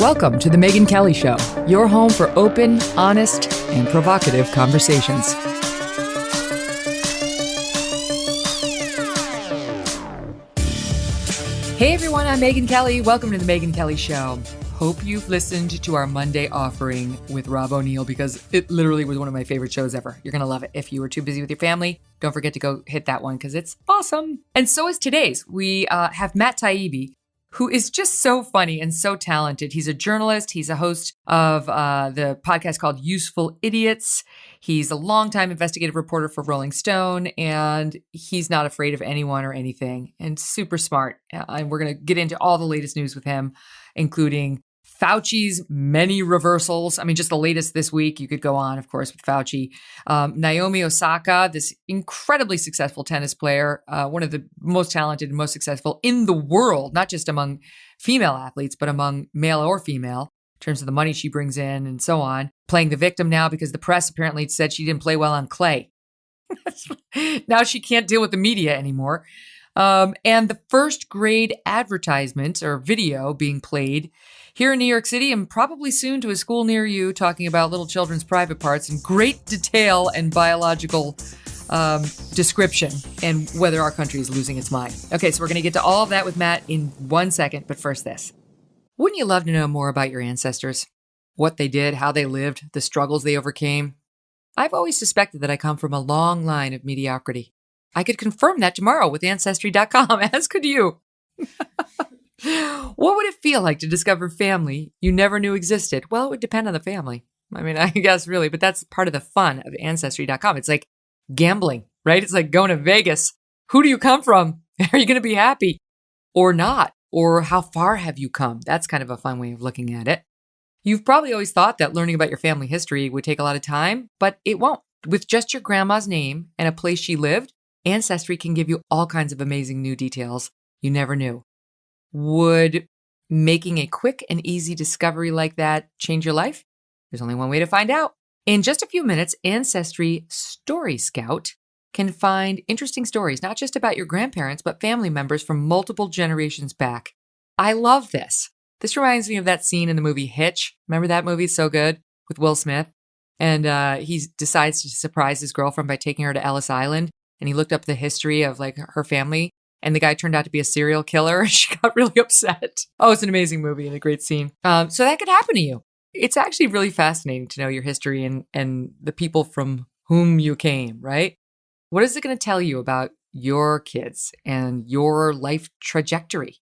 Welcome to The Megyn Kelly Show, your home for open, honest, and provocative conversations. Hey everyone, I'm Megyn Kelly. Welcome to The Megyn Kelly Show. Hope you've listened to our Monday offering with Rob O'Neill because it literally was one of my favorite shows ever. You're going to love it. If you were too busy with your family, don't forget to go hit that one because it's awesome. And so is today's. We have Matt Taibbi, who is just so funny and so talented. He's a journalist. He's a host of the podcast called Useful Idiots. He's a longtime investigative reporter for Rolling Stone, and he's not afraid of anyone or anything, and super smart. And we're going to get into all the latest news with him, including Fauci's many reversals. I mean, just the latest this week. You could go on, of course, with Fauci. Naomi Osaka, this incredibly successful tennis player, one of the most talented and most successful in the world, not just among female athletes, but among male or female, in terms of the money she brings in and so on. Playing the victim now because the press apparently said she didn't play well on clay. Now she can't deal with the media anymore. And the first grade advertisement or video being played here in New York City and probably soon to a school near you, talking about little children's private parts in great detail and biological description and whether our country is losing its mind. Okay, so we're going to get to all of that with Matt in 1 second, but first this. Wouldn't you love to know more about your ancestors? What they did, how they lived, the struggles they overcame? I've always suspected that I come from a long line of mediocrity. I could confirm that tomorrow with Ancestry.com, as could you. What would it feel like to discover family you never knew existed? Well, it would depend on the family. I mean, I guess really, but that's part of the fun of Ancestry.com. It's like gambling, right? It's like going to Vegas. Who do you come from? Are you going to be happy or not? Or how far have you come? That's kind of a fun way of looking at it. You've probably always thought that learning about your family history would take a lot of time, but it won't. With just your grandma's name and a place she lived, Ancestry can give you all kinds of amazing new details you never knew. Would making a quick and easy discovery like that change your life? There's only one way to find out. In just a few minutes, Ancestry Story Scout can find interesting stories, not just about your grandparents, but family members from multiple generations back. I love this. This reminds me of that scene in the movie Hitch. Remember that movie? It's so good, with Will Smith. And he decides to surprise his girlfriend by taking her to Ellis Island. And he looked up the history of like her family. And the guy turned out to be a serial killer. She got really upset. Oh, it's an amazing movie and a great scene. So that could happen to you. It's actually really fascinating to know your history and the people from whom you came, right? What is it going to tell you about your kids and your life trajectory?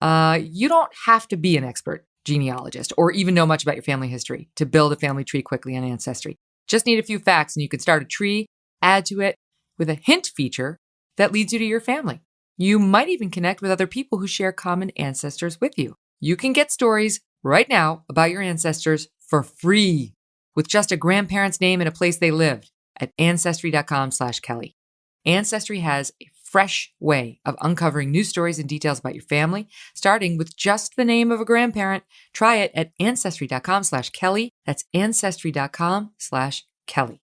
You don't have to be an expert genealogist or even know much about your family history to build a family tree quickly on Ancestry. Just need a few facts and you can start a tree, add to it with a hint feature that leads you to your family. You might even connect with other people who share common ancestors with you. You can get stories right now about your ancestors for free with just a grandparent's name and a place they lived at Ancestry.com/Kelly. Ancestry has a fresh way of uncovering new stories and details about your family, starting with just the name of a grandparent. Try it at Ancestry.com/Kelly. That's Ancestry.com/Kelly.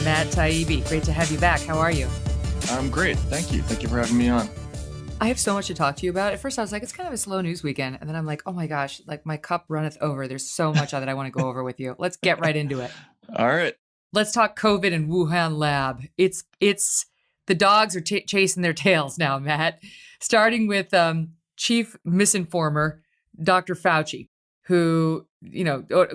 Matt Taibbi, great to have you back. How are you? I'm great. Thank you. Thank you for having me on. I have so much to talk to you about. At first, I was like, it's kind of a slow news weekend. And then I'm like, oh my gosh, like my cup runneth over. There's so much that I want to go over with you. Let's get right into it. All right. Let's talk COVID and Wuhan lab. It's the dogs are chasing their tails now, Matt. Starting with chief misinformer, Dr. Fauci, who,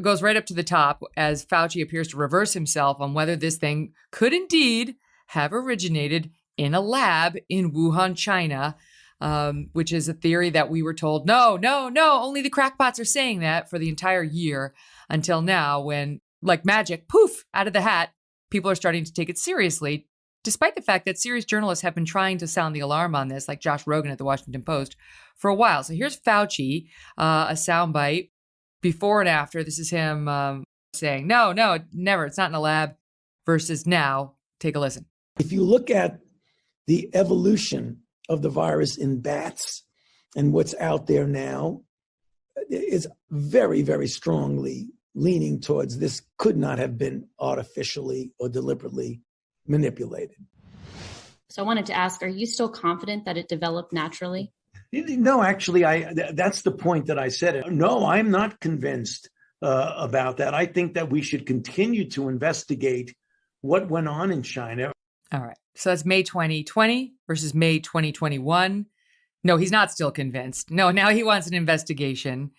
goes right up to the top as Fauci appears to reverse himself on whether this thing could indeed have originated in a lab in Wuhan, China, which is a theory that we were told, no, only the crackpots are saying that for the entire year until now when, like magic, poof, out of the hat, people are starting to take it seriously, despite the fact that serious journalists have been trying to sound the alarm on this, like Josh Rogan at the Washington Post, for a while. So here's Fauci, a soundbite before and after. This is him saying, no, never. It's not in a lab versus now. Take a listen. If you look at the evolution of the virus in bats and what's out there now, is very, very strongly leaning towards this could not have been artificially or deliberately manipulated. So I wanted to ask, are you still confident that it developed naturally? No, actually, that's the point that I said. No, I'm not convinced about that. I think that we should continue to investigate what went on in China. All right. So that's May 2020 versus May 2021. No, he's not still convinced. No, now he wants an investigation.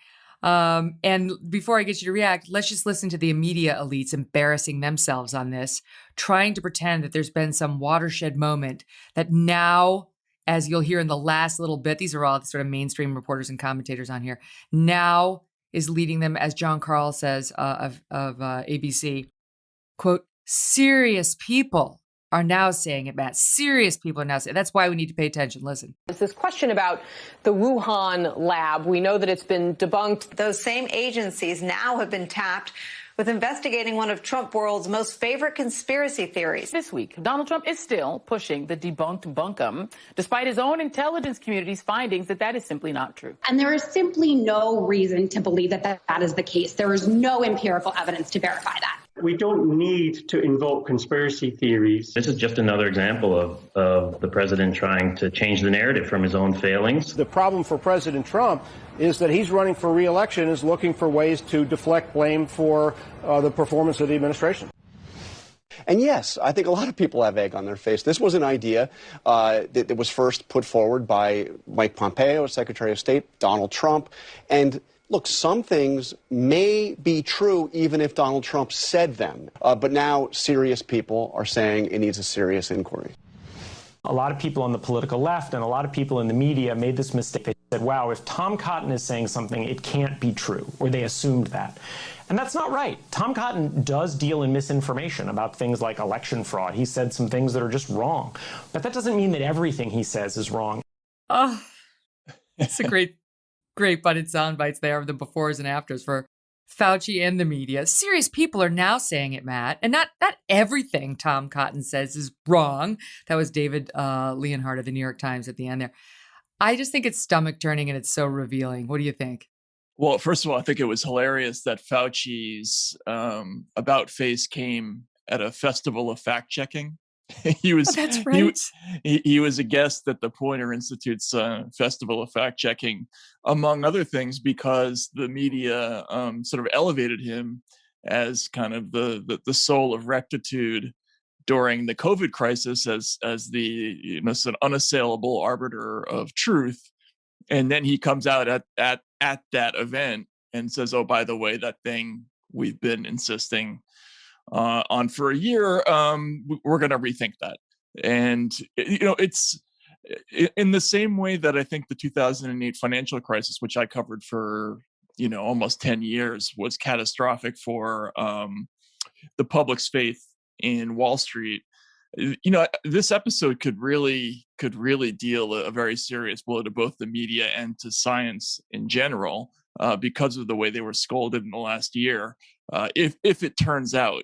And before I get you to react, let's just listen to the media elites embarrassing themselves on this, trying to pretend that there's been some watershed moment that now, as you'll hear in the last little bit, these are all sort of mainstream reporters and commentators on here, now is leading them, as John Carl says of ABC, quote, serious people are now saying it, Matt. Serious people are now saying it. That's why we need to pay attention. Listen. It's this question about the Wuhan lab. We know that it's been debunked. Those same agencies now have been tapped with investigating one of Trump world's most favorite conspiracy theories. This week, Donald Trump is still pushing the debunked bunkum, despite his own intelligence community's findings that is simply not true. And there is simply no reason to believe that is the case. There is no empirical evidence to verify that. We don't need to invoke conspiracy theories. This is just another example of the president trying to change the narrative from his own failings. The problem for President Trump is that he's running for re-election, is looking for ways to deflect blame for the performance of the administration. And yes, I think a lot of people have egg on their face. This was an idea that was first put forward by Mike Pompeo, Secretary of State, Donald Trump, and look, some things may be true even if Donald Trump said them, but now serious people are saying it needs a serious inquiry. A lot of people on the political left and a lot of people in the media made this mistake. They said, wow, if Tom Cotton is saying something, it can't be true, or they assumed that. And that's not right. Tom Cotton does deal in misinformation about things like election fraud. He said some things that are just wrong, but that doesn't mean that everything he says is wrong. Oh, it's a great budded sound bites there of the befores and afters for Fauci and the media. Serious people are now saying it, Matt, and not everything Tom Cotton says is wrong. That was David Leonhardt of the New York Times at the end there. I just think it's stomach turning and it's so revealing. What do you think? Well, first of all, I think it was hilarious that Fauci's about face came at a festival of fact checking. He was that's right. He was a guest at the Poynter Institute's Festival of Fact Checking, among other things, because the media sort of elevated him as kind of the soul of rectitude during the COVID crisis, as the sort of unassailable arbiter of truth. And then he comes out at that event and says, "Oh, by the way, that thing we've been insisting on for a year, we're going to rethink that." And it's in the same way that I think the 2008 financial crisis, which I covered for almost 10 years, was catastrophic for the public's faith in Wall Street. This episode could really deal a very serious blow to both the media and to science in general, because of the way they were scolded in the last year. If it turns out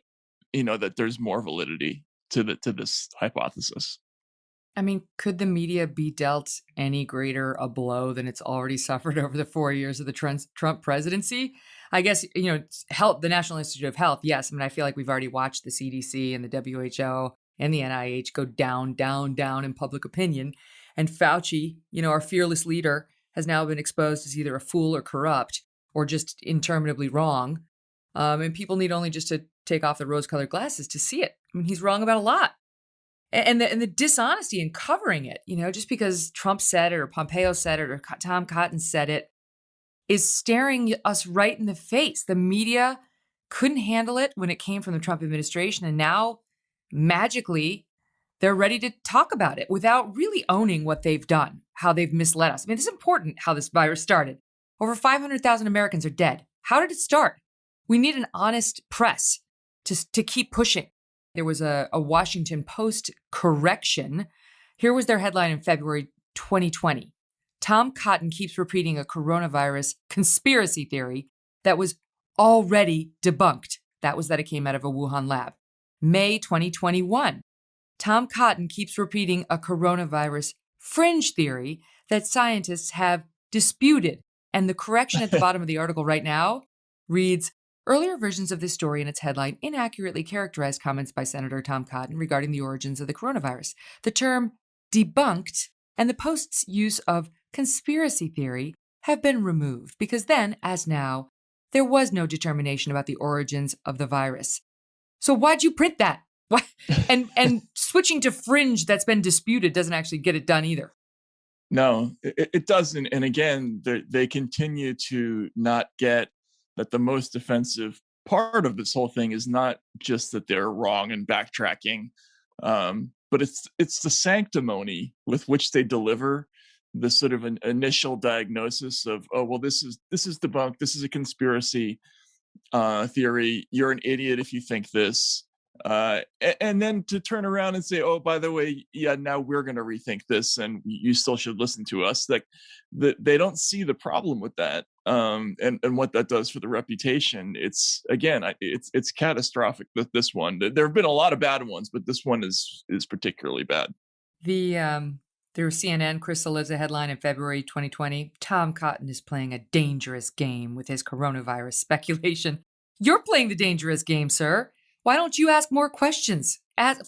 that there's more validity to this hypothesis. I mean, could the media be dealt any greater a blow than it's already suffered over the 4 years of the Trump presidency? I guess, health, the National Institute of Health, yes. I mean, I feel like we've already watched the CDC and the WHO and the NIH go down, down, down in public opinion. And Fauci, our fearless leader, has now been exposed as either a fool or corrupt or just interminably wrong. And people need only just to take off the rose-colored glasses to see it. I mean, he's wrong about a lot. And the dishonesty in covering it, just because Trump said it or Pompeo said it or Tom Cotton said it, is staring us right in the face. The media couldn't handle it when it came from the Trump administration. And now, magically, they're ready to talk about it without really owning what they've done, how they've misled us. I mean, this is important how this virus started. Over 500,000 Americans are dead. How did it start? We need an honest press to keep pushing. There was a Washington Post correction. Here was their headline in February 2020. Tom Cotton keeps repeating a coronavirus conspiracy theory that was already debunked. That was that it came out of a Wuhan lab. May 2021. Tom Cotton keeps repeating a coronavirus fringe theory that scientists have disputed. And the correction at the bottom of the article right now reads, earlier versions of this story in its headline inaccurately characterized comments by Senator Tom Cotton regarding the origins of the coronavirus. The term debunked, and the post's use of conspiracy theory have been removed because then, as now, there was no determination about the origins of the virus. So why'd you print that? Why? And switching to fringe that's been disputed doesn't actually get it done either. No, it doesn't. And again, they continue to not get that the most offensive part of this whole thing is not just that they're wrong and backtracking, but it's the sanctimony with which they deliver the sort of an initial diagnosis of, oh, well, this is debunked. This is a conspiracy theory. You're an idiot if you think this. And then to turn around and say, oh, by the way, yeah, now we're going to rethink this and you still should listen to us. Like they don't see the problem with that. And what that does for the reputation. It's again, it's catastrophic with this one. There have been a lot of bad ones, but this one is particularly bad. Through CNN, Crystal Lives a headline in February 2020. Tom Cotton is playing a dangerous game with his coronavirus speculation. You're playing the dangerous game, sir. Why don't you ask more questions?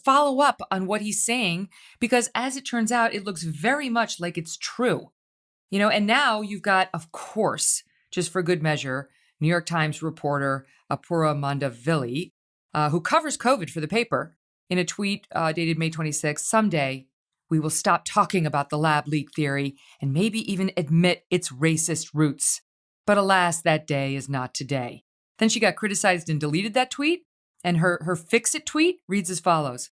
Follow up on what he's saying, because as it turns out, it looks very much like it's true. You know, and now you've got, of course, just for good measure, New York Times reporter Apura Mandavilli, who covers COVID for the paper, in a tweet dated May 26, someday we will stop talking about the lab leak theory and maybe even admit its racist roots. But alas, that day is not today. Then she got criticized and deleted that tweet. And her fix-it tweet reads as follows.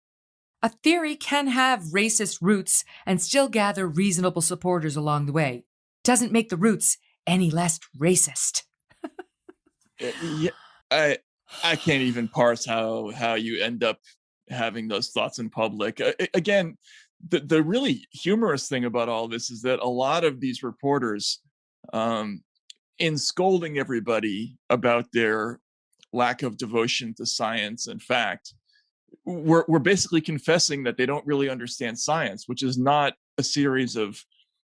A theory can have racist roots and still gather reasonable supporters along the way. Doesn't make the roots any less racist. Yeah, I can't even parse how you end up having those thoughts in public. Again, the really humorous thing about all this is that a lot of these reporters, in scolding everybody about their lack of devotion to science and fact, we're basically confessing that they don't really understand science, which is not a series of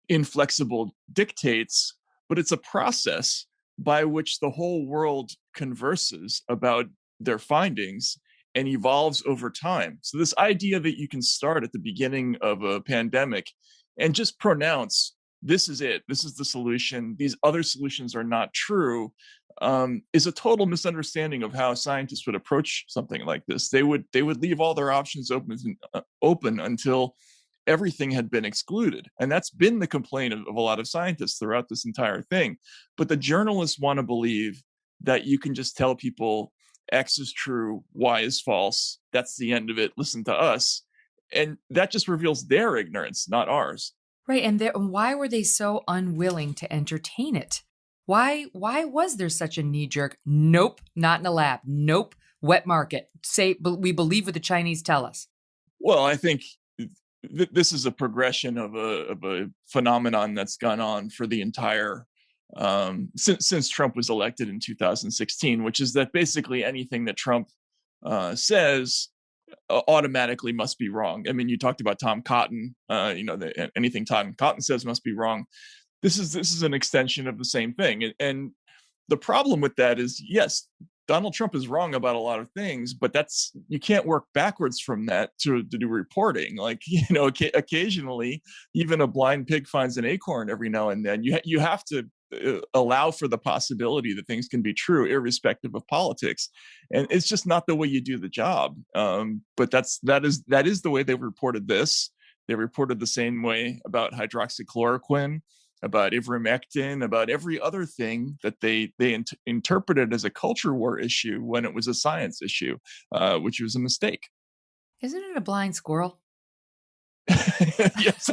inflexible dictates, but it's a process by which the whole world converses about their findings and evolves over time. So this idea that you can start at the beginning of a pandemic and just pronounce, this is it, this is the solution, these other solutions are not true, is a total misunderstanding of how scientists would approach something like this. They would leave all their options open until everything had been excluded. And that's been the complaint of a lot of scientists throughout this entire thing. But the journalists want to believe that you can just tell people X is true, Y is false. That's the end of it. Listen to us. And that just reveals their ignorance, not ours. Right. And why were they so unwilling to entertain it? Why was there such a knee-jerk, nope, not in a lab, nope, wet market, say we believe what the Chinese tell us? Well, I think this is a progression of a phenomenon that's gone on for the entire since Trump was elected in 2016, which is that basically anything that Trump says automatically must be wrong. I mean, you talked about Tom Cotton. Anything Tom Cotton says must be wrong. This is an extension of the same thing, and the problem with that is, yes, Donald Trump is wrong about a lot of things, but you can't work backwards from that to do reporting. Like, occasionally, even a blind pig finds an acorn every now and then. You have to allow for the possibility that things can be true, irrespective of politics, and it's just not the way you do the job. But that is the way they reported this. They reported the same way about hydroxychloroquine, about ivermectin, about every other thing that they interpreted as a culture war issue when it was a science issue, which was a mistake. Isn't it a blind squirrel? Yes,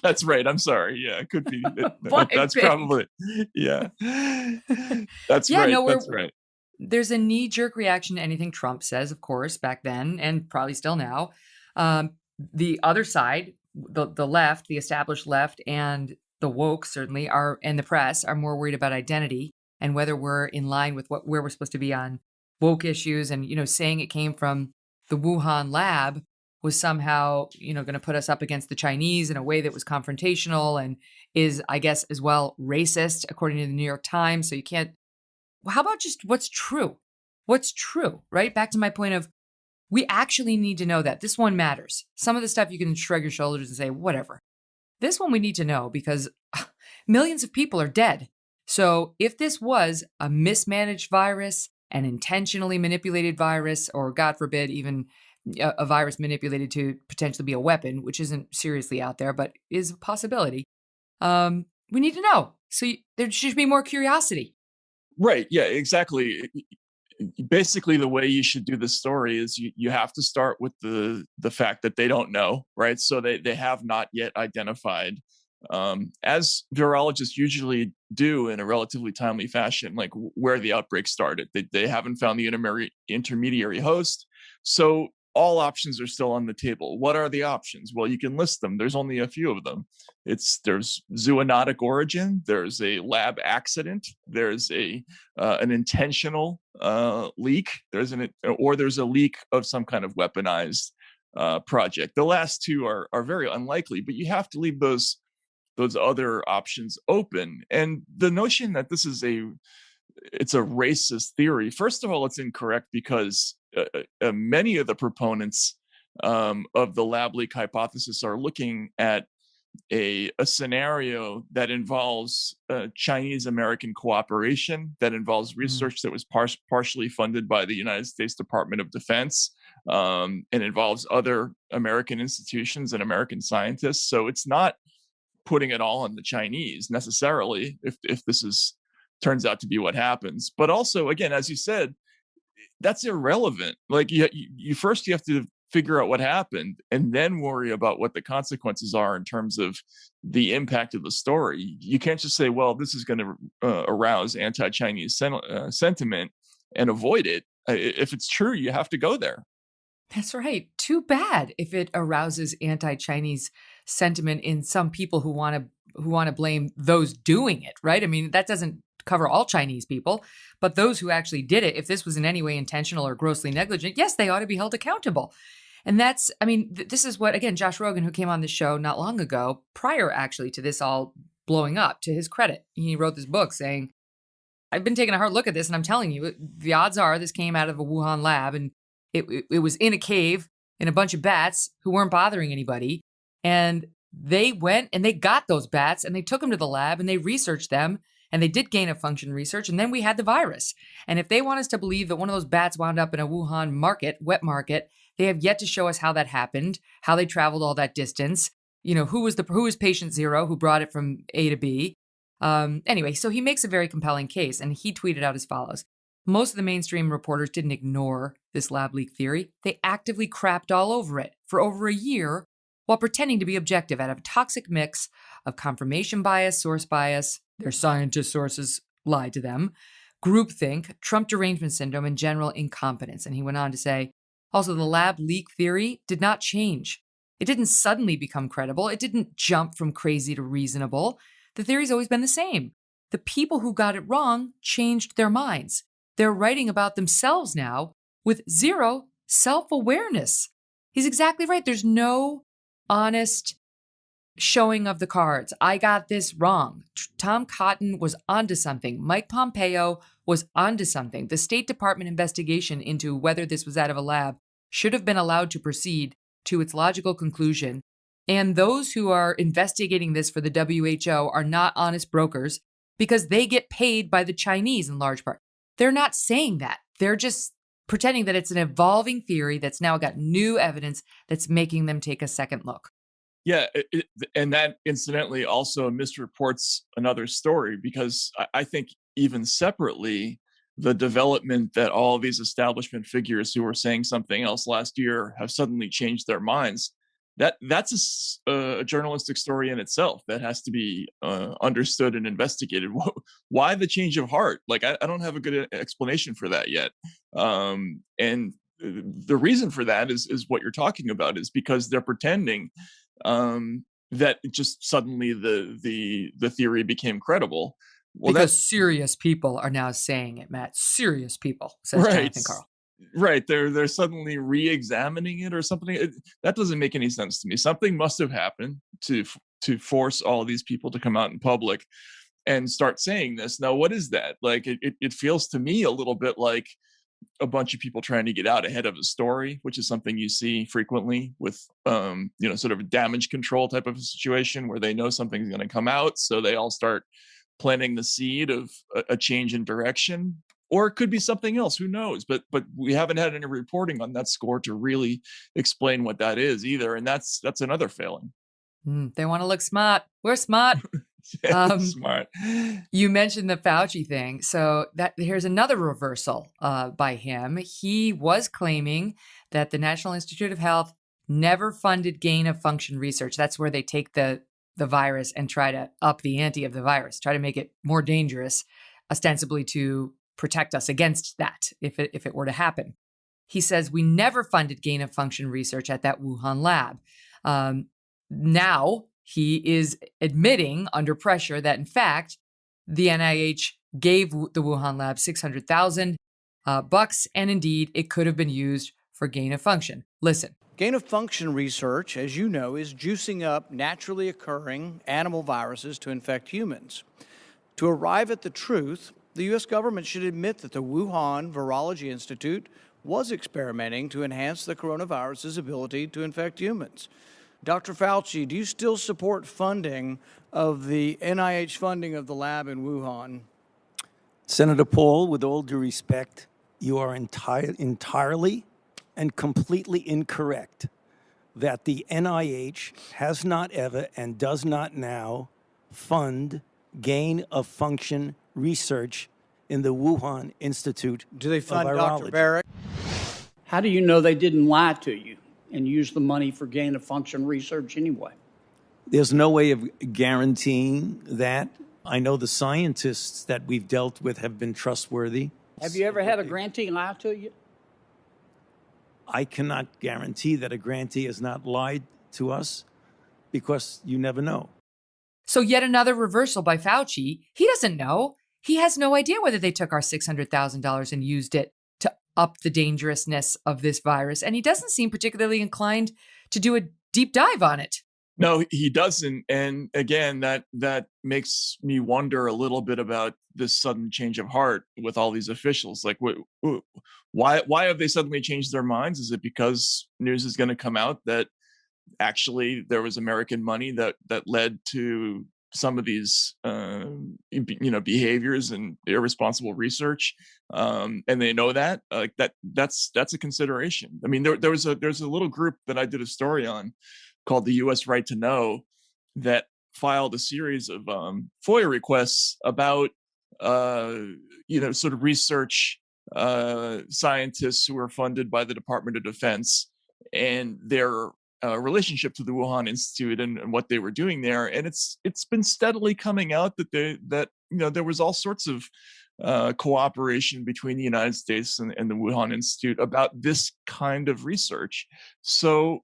that's right. I'm sorry. Yeah, it could be. That's probably, yeah. That's right. No, that's right. There's a knee-jerk reaction to anything Trump says, of course, back then, and probably still now. The other side, the left, the established left, and the woke certainly and the press are more worried about identity and whether we're in line with where we're supposed to be on woke issues. And, saying it came from the Wuhan lab was somehow, going to put us up against the Chinese in a way that was confrontational and is, I guess, as well racist, according to the New York Times. So you can't, how about just what's true? What's true, right? Back to my point of We actually need to know that. This one matters. Some of the stuff you can shrug your shoulders and say, whatever. This one we need to know because millions of people are dead. So if this was a mismanaged virus, an intentionally manipulated virus, or God forbid, even a virus manipulated to potentially be a weapon, which isn't seriously out there, but is a possibility, we need to know. So there should be more curiosity. Right. Yeah, exactly. Basically, the way you should do the story is you have to start with the fact that they don't know, right? So they have not yet identified, as virologists usually do in a relatively timely fashion, like where the outbreak started. They haven't found the intermediary host. So all options are still on the table. What are the options? Well, you can list them. There's only a few of them. There's zoonotic origin. There's a lab accident. There's an intentional leak. There's a leak of some kind of weaponized project. The last two are very unlikely, but you have to leave those other options open. And the notion that it's a racist theory, first of all, it's incorrect because many of the proponents of the lab leak hypothesis are looking at a scenario that involves Chinese American cooperation, that involves research that was partially funded by the United States Department of Defense, and involves other American institutions and American scientists. So it's not putting it all on the Chinese necessarily, if this turns out to be what happens. But also, again, as you said, that's irrelevant. Like you first have to figure out what happened and then worry about what the consequences are in terms of the impact of the story. You can't just say, well, this is going to arouse anti-Chinese sentiment and avoid it. If it's true, you have to go there. That's right. Too bad if it arouses anti-Chinese sentiment in some people who want to blame those doing it, right? I mean, that doesn't cover all Chinese people, but those who actually did it, if this was in any way intentional or grossly negligent, yes, they ought to be held accountable. And this is what, again, Josh Rogan, who came on the show not long ago, prior actually to this all blowing up, to his credit, he wrote this book saying, I've been taking a hard look at this and I'm telling you, the odds are this came out of a Wuhan lab and it was in a cave in a bunch of bats who weren't bothering anybody. And they went and they got those bats and they took them to the lab and they researched them and they did gain of function research. And then we had the virus. And if they want us to believe that one of those bats wound up in a Wuhan wet market, they have yet to show us how that happened, how they traveled all that distance, who was patient zero who brought it from A to B. Anyway, so he makes a very compelling case and he tweeted out as follows. Most of the mainstream reporters didn't ignore this lab leak theory. They actively crapped all over it for over a year while pretending to be objective out of a toxic mix of confirmation bias, source bias, their scientist sources lied to them, groupthink, Trump derangement syndrome, and general incompetence. And he went on to say, also, the lab leak theory did not change. It didn't suddenly become credible. It didn't jump from crazy to reasonable. The theory's always been the same. The people who got it wrong changed their minds. They're writing about themselves now with zero self-awareness. He's exactly right. There's no honest showing of the cards. I got this wrong. Tom Cotton was onto something. Mike Pompeo was onto something. The State Department investigation into whether this was out of a lab should have been allowed to proceed to its logical conclusion. And those who are investigating this for the WHO are not honest brokers because they get paid by the Chinese in large part. They're not saying that. They're just pretending that it's an evolving theory that's now got new evidence that's making them take a second look. Yeah, and that incidentally also misreports another story because I think even separately, the development that all these establishment figures who were saying something else last year have suddenly changed their minds. That's a journalistic story in itself that has to be understood and investigated. Why the change of heart? Like, I don't have a good explanation for that yet. And the reason for that is what you're talking about, is because they're pretending that just suddenly the theory became credible. Well, because serious people are now saying it, Matt. Serious people, says right. Jonathan Carl. Right. They're suddenly re-examining it or something. That doesn't make any sense to me. Something must have happened to force all of these people to come out in public and start saying this. Now, what is that? Like, it feels to me a little bit like a bunch of people trying to get out ahead of a story, which is something you see frequently with, sort of a damage control type of a situation where they know something's going to come out. So they all start planting the seed of a change in direction, or it could be something else. Who knows? But we haven't had any reporting on that score to really explain what that is either. And that's another failing. They want to look smart. We're smart. Smart. You mentioned the Fauci thing. So here's another reversal by him. He was claiming that the National Institute of Health never funded gain of function research. That's where they take the virus and try to up the ante of the virus, try to make it more dangerous, ostensibly to protect us against that if it were to happen. He says we never funded gain of function research at that Wuhan lab. Now he is admitting under pressure that, in fact, the NIH gave the Wuhan lab $600,000 bucks, and indeed, it could have been used for gain of function. Listen. Gain of function research, as you know, is juicing up naturally occurring animal viruses to infect humans. To arrive at the truth, the U.S. government should admit that the Wuhan Virology Institute was experimenting to enhance the coronavirus's ability to infect humans. Dr. Fauci, do you still support funding of the NIH funding of the lab in Wuhan? Senator Paul, with all due respect, you are entirely and completely incorrect that the NIH has not ever and does not now fund gain of function research in the Wuhan Institute of Virology. Do they fund Dr. Barrett? How do you know they didn't lie to you and use the money for gain of function research anyway? There's no way of guaranteeing that. I know the scientists that we've dealt with have been trustworthy. Have you ever had a grantee lie to you? I cannot guarantee that a grantee has not lied to us because you never know. So yet another reversal by Fauci. He doesn't know. He has no idea whether they took our $600,000 and used it to up the dangerousness of this virus. And he doesn't seem particularly inclined to do a deep dive on it. No, he doesn't. And again, that makes me wonder a little bit about this sudden change of heart with all these officials. Like, why have they suddenly changed their minds? Is it because news is going to come out that actually there was American money that led to some of these behaviors and irresponsible research, and they know that? That's a consideration. I mean, there's a little group that I did a story on called the U.S. Right to Know that filed a series of FOIA requests about sort of research scientists who were funded by the Department of Defense and their relationship to the Wuhan Institute and what they were doing there. And it's been steadily coming out that there was all sorts of cooperation between the United States and the Wuhan Institute about this kind of research. So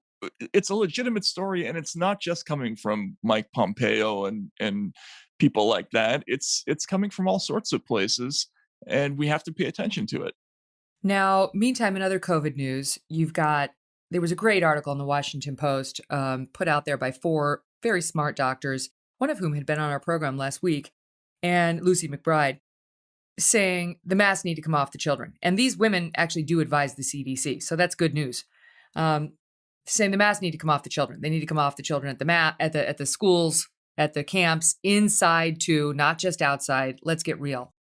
it's a legitimate story, and it's not just coming from Mike Pompeo and people like that. It's coming from all sorts of places, and we have to pay attention to it. Now, meantime, in other COVID news, there was a great article in the Washington Post put out there by 4 very smart doctors, one of whom had been on our program last week, and Lucy McBride, saying the masks need to come off the children. And these women actually do advise the CDC, so that's good news. Saying the masks need to come off the children. They need to come off the children at the schools, at the camps, inside too, not just outside. Let's get real.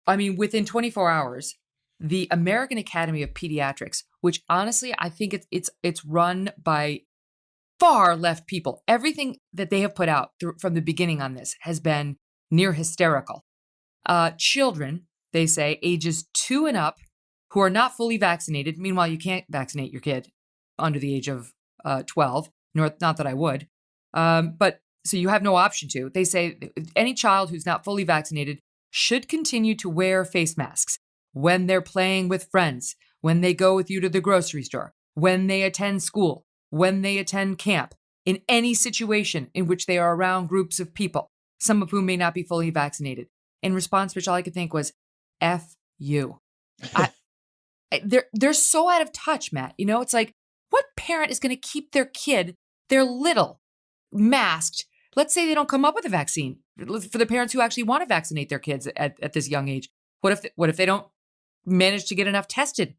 I mean, within 24 hours, the American Academy of Pediatrics, which honestly, I think it's run by far left people. Everything that they have put out from the beginning on this has been near hysterical. Children, they say, ages 2 and up, who are not fully vaccinated. Meanwhile, you can't vaccinate your kid under the age of 12, not that I would. But so you have no option to. They say any child who's not fully vaccinated should continue to wear face masks when they're playing with friends, when they go with you to the grocery store, when they attend school, when they attend camp, in any situation in which they are around groups of people, some of whom may not be fully vaccinated. In response, which all I could think was, F you. They're so out of touch, Matt. You know, it's like, what parent is going to keep their kid, their little, masked? Let's say they don't come up with a vaccine. For the parents who actually want to vaccinate their kids at this young age, what if they don't managed to get enough tested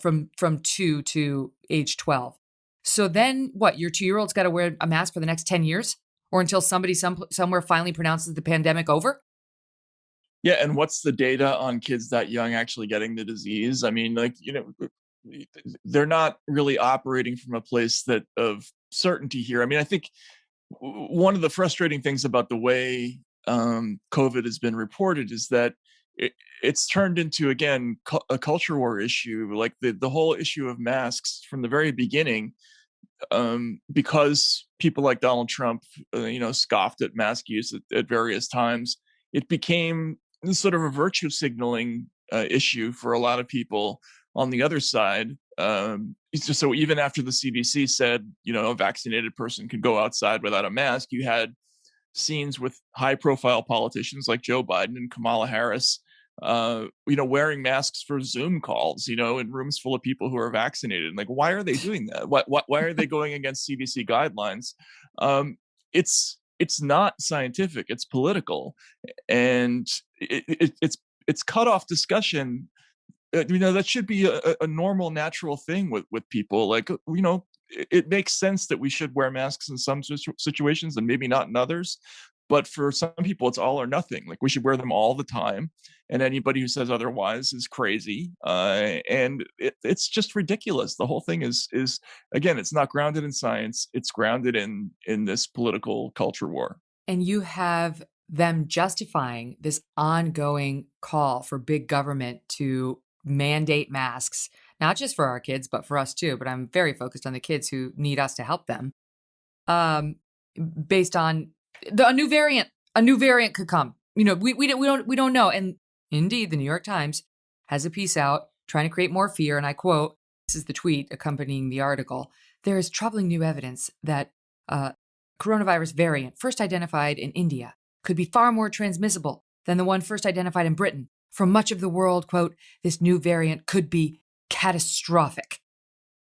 from 2 to age 12. So then what? Your 2-year-old's got to wear a mask for the next 10 years or until somebody somewhere finally pronounces the pandemic over? Yeah, and what's the data on kids that young actually getting the disease? I mean, like, they're not really operating from a place of certainty here. I mean, I think one of the frustrating things about the way COVID has been reported is that it's turned into, again, a culture war issue. Like the whole issue of masks from the very beginning, because people like Donald Trump, scoffed at mask use at various times, it became sort of a virtue signaling issue for a lot of people on the other side. So even after the CDC said, a vaccinated person could go outside without a mask, you had scenes with high-profile politicians like Joe Biden and Kamala Harris, wearing masks for Zoom calls, in rooms full of people who are vaccinated. Like, why are they doing that? Why are they going against CDC guidelines? It's not scientific; it's political, and it's cut off discussion. That should be a normal, natural thing with people. Like, it makes sense that we should wear masks in some situations and maybe not in others. But for some people, it's all or nothing. Like, we should wear them all the time. And anybody who says otherwise is crazy. And it's just ridiculous. The whole thing is again, it's not grounded in science. It's grounded in this political culture war. And you have them justifying this ongoing call for big government to mandate masks, not just for our kids, but for us too. But I'm very focused on the kids who need us to help them. Based on a new variant could come. We don't know. And indeed, the New York Times has a piece out trying to create more fear. And I quote, this is the tweet accompanying the article: "There is troubling new evidence that coronavirus variant first identified in India could be far more transmissible than the one first identified in Britain. For much of the world, quote, this new variant could be catastrophic."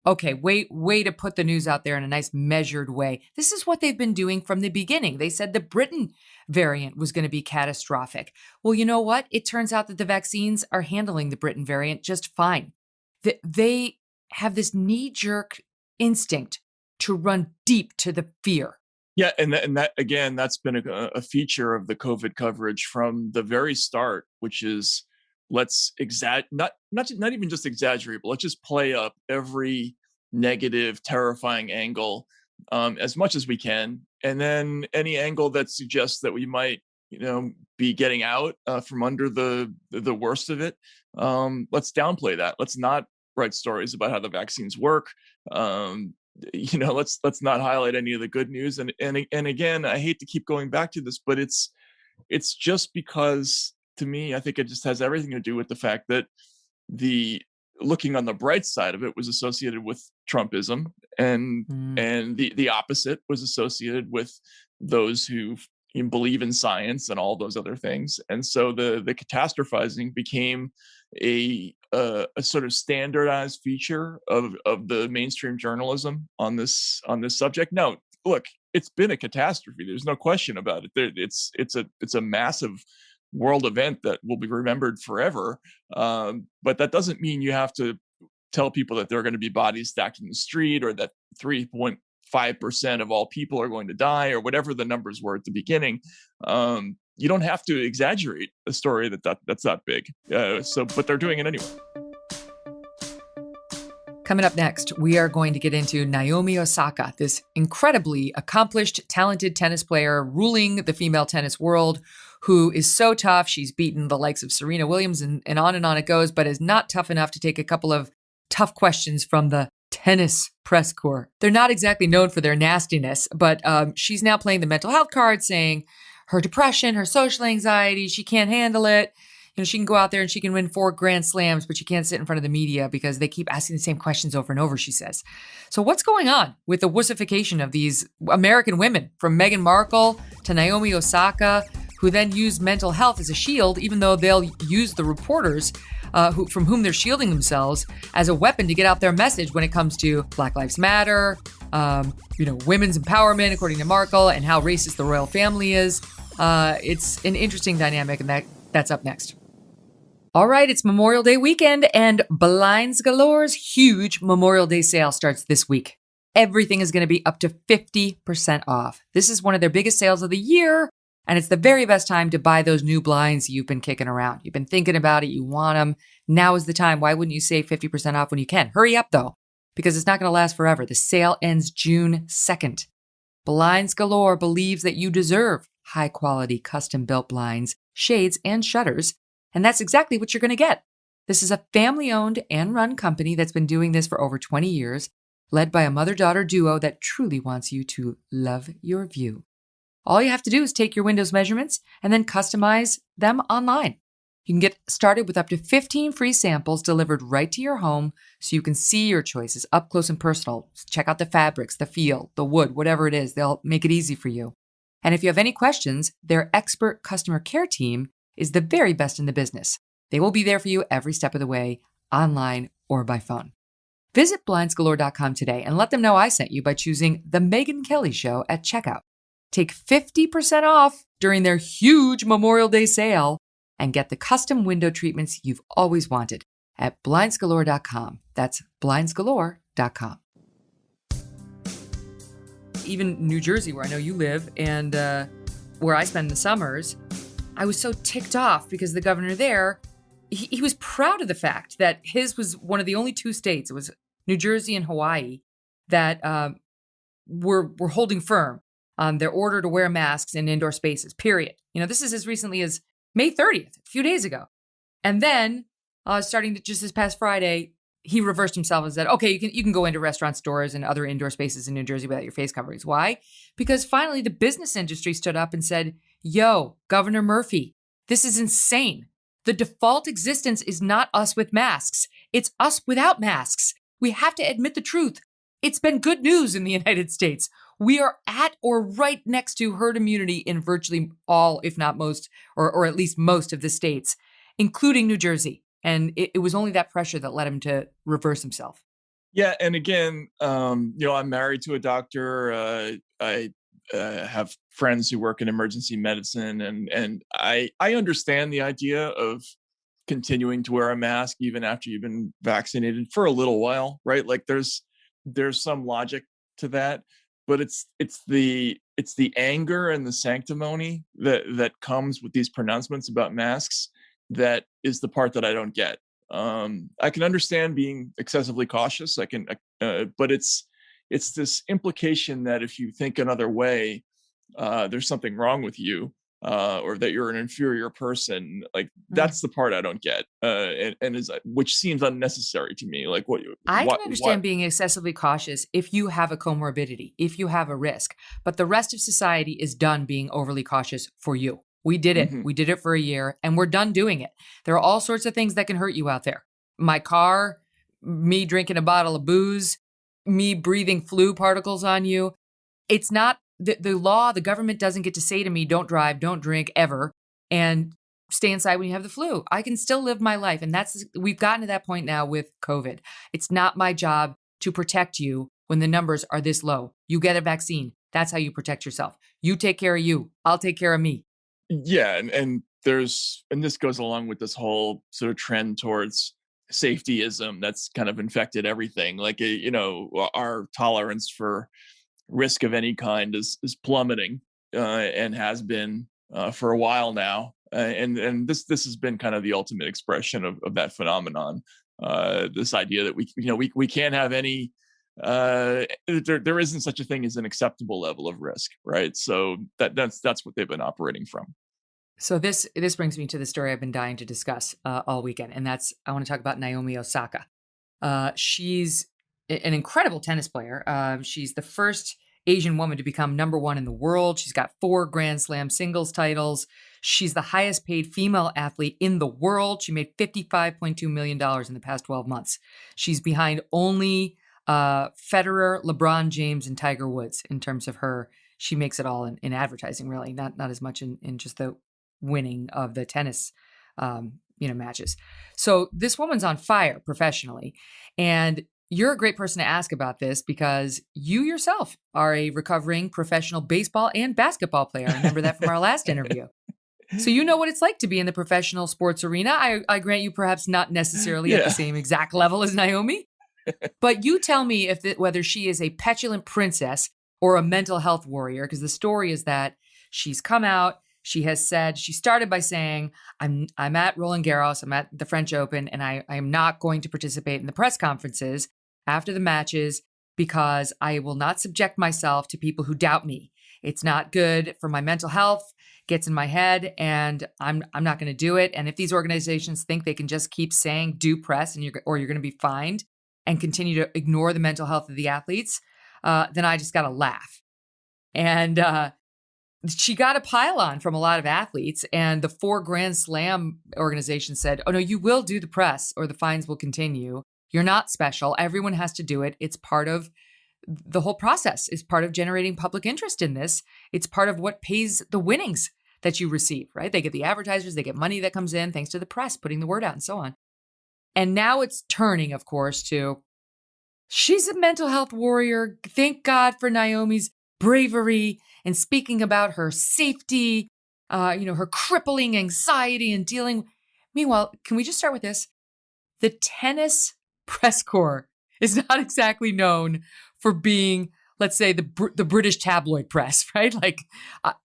Okay, way to put the news out there in a nice measured way. This is what they've been doing from the beginning. They said the Britain variant was going to be catastrophic. Well, you know what? It turns out that the vaccines are handling the Britain variant just fine. They have this knee-jerk instinct to run deep to the fear. Yeah, and that again, that's been a feature of the COVID coverage from the very start, which is let's not even just exaggerate, but let's just play up every negative, terrifying angle as much as we can, and then any angle that suggests that we might, be getting out from under the worst of it. Let's downplay that. Let's not write stories about how the vaccines work. Let's not highlight any of the good news. And again, I hate to keep going back to this, but it's just because, to me, I think it just has everything to do with the fact that the looking on the bright side of it was associated with Trumpism, and the opposite was associated with those who believe in science and all those other things. And so the catastrophizing became a sort of standardized feature of the mainstream journalism on this subject. Now, look, it's been a catastrophe. There's no question about it. It's a massive world event that will be remembered forever. But that doesn't mean you have to tell people that there are going to be bodies stacked in the street, or that 3.5% of all people are going to die, or whatever the numbers were at the beginning. You don't have to exaggerate a story that's that big. But they're doing it anyway. Coming up next, we are going to get into Naomi Osaka, this incredibly accomplished, talented tennis player ruling the female tennis world, who is so tough. She's beaten the likes of Serena Williams and on it goes, but is not tough enough to take a couple of tough questions from the tennis press corps. They're not exactly known for their nastiness, but she's now playing the mental health card, saying her depression, her social anxiety, she can't handle it. She can go out there and she can win 4 Grand Slams, but she can't sit in front of the media because they keep asking the same questions over and over, she says. So what's going on with the wussification of these American women, from Megyn Markle to Naomi Osaka, who then use mental health as a shield, even though they'll use the reporters from whom they're shielding themselves as a weapon to get out their message when it comes to Black Lives Matter, women's empowerment, according to Markle, and how racist the royal family is. It's an interesting dynamic, and that's up next. All right, it's Memorial Day weekend, and Blinds Galore's huge Memorial Day sale starts this week. Everything is going to be up to 50% off. This is one of their biggest sales of the year, and it's the very best time to buy those new blinds you've been kicking around. You've been thinking about it, you want them. Now is the time. Why wouldn't you save 50% off when you can? Hurry up, though, because it's not going to last forever. The sale ends June 2nd. Blinds Galore believes that you deserve high-quality, custom-built blinds, shades, and shutters, and that's exactly what you're going to get. This is a family-owned and run company that's been doing this for over 20 years, led by a mother-daughter duo that truly wants you to love your view. All you have to do is take your windows measurements and then customize them online. You can get started with up to 15 free samples delivered right to your home so you can see your choices up close and personal. Check out the fabrics, the feel, the wood, whatever it is. They'll make it easy for you. And if you have any questions, their expert customer care team is the very best in the business. They will be there for you every step of the way, online or by phone. Visit blindsgalore.com today and let them know I sent you by choosing The Megyn Kelly Show at checkout. Take 50% off during their huge Memorial Day sale and get the custom window treatments you've always wanted at blindsgalore.com. That's blindsgalore.com. Even New Jersey, where I know you live, and where I spend the summers, I was so ticked off because the governor there, he was proud of the fact that his was one of the only two states, it was New Jersey and Hawaii, that were holding firm on their order to wear masks in indoor spaces, period. You know, this is as recently as May 30th, a few days ago. And then, starting just this past Friday, he reversed himself and said, okay, you can go into restaurant stores and other indoor spaces in New Jersey without your face coverings. Why? Because finally the business industry stood up and said, yo, Governor Murphy, this is insane. The default existence is not us with masks. It's us without masks. We have to admit the truth. It's been good news in the United States. We are at or right next to herd immunity in virtually all, if not most, or at least most of the states, including New Jersey. And it was only that pressure that led him to reverse himself. Yeah, and again, I'm married to a doctor. I have friends who work in emergency medicine, and I understand the idea of continuing to wear a mask even after you've been vaccinated for a little while, right? Like there's some logic to that, but it's the anger and the sanctimony that comes with these pronouncements about masks that is the part that I don't get. I can understand being excessively cautious. But it's this implication that if you think another way, there's something wrong with you, or that you're an inferior person. Like that's the part I don't get, which seems unnecessary to me. Like I can understand being excessively cautious if you have a comorbidity, if you have a risk, but the rest of society is done being overly cautious for you. We did it. We did it for a year and we're done doing it. There are all sorts of things that can hurt you out there. My car, me drinking a bottle of booze, me breathing flu particles on you. It's not the law. The government doesn't get to say to me, don't drive, don't drink ever, and stay inside when you have the flu. I can still live my life. And we've gotten to that point now with COVID. It's not my job to protect you when the numbers are this low. You get a vaccine. That's how you protect yourself. You take care of you. I'll take care of me. Yeah, and this goes along with this whole sort of trend towards safetyism that's kind of infected everything. Like our tolerance for risk of any kind is plummeting, and has been for a while now. And this has been kind of the ultimate expression of that phenomenon. This idea that we can't have any. There isn't such a thing as an acceptable level of risk, right? So that's what they've been operating from. So this brings me to the story I've been dying to discuss all weekend, and I want to talk about Naomi Osaka. She's an incredible tennis player. She's the first Asian woman to become number one in the world. She's got 4 Grand Slam singles titles. She's the highest paid female athlete in the world. She made $55.2 million in the past 12 months. She's behind only Federer, LeBron James, and Tiger Woods in terms of her. She makes it all in advertising, really, not as much in just the winning of the tennis matches. So this woman's on fire professionally. And you're a great person to ask about this because you yourself are a recovering professional baseball and basketball player. I remember that from our last interview. So you know what it's like to be in the professional sports arena. I grant you perhaps not necessarily at the same exact level as Naomi. But you tell me whether she is a petulant princess or a mental health warrior, because the story is that she's come out. She has said, she started by saying, I'm at Roland Garros, I'm at the French Open, and I am not going to participate in the press conferences after the matches because I will not subject myself to people who doubt me. It's not good for my mental health, gets in my head, and I'm not going to do it. And if these organizations think they can just keep saying do press and you're going to be fined and continue to ignore the mental health of the athletes, then I just got to laugh. And she got a pile-on from a lot of athletes, and the 4 Grand Slam organization said, oh, no, you will do the press or the fines will continue. You're not special. Everyone has to do it. It's part of the whole process. It's part of generating public interest in this. It's part of what pays the winnings that you receive, right? They get the advertisers, they get money that comes in thanks to the press, putting the word out and so on. And now it's turning, of course, to she's a mental health warrior. Thank God for Naomi's bravery and speaking about her safety, her crippling anxiety and dealing. Meanwhile, can we just start with this? The tennis press corps is not exactly known for being, let's say, the British tabloid press, right? Like,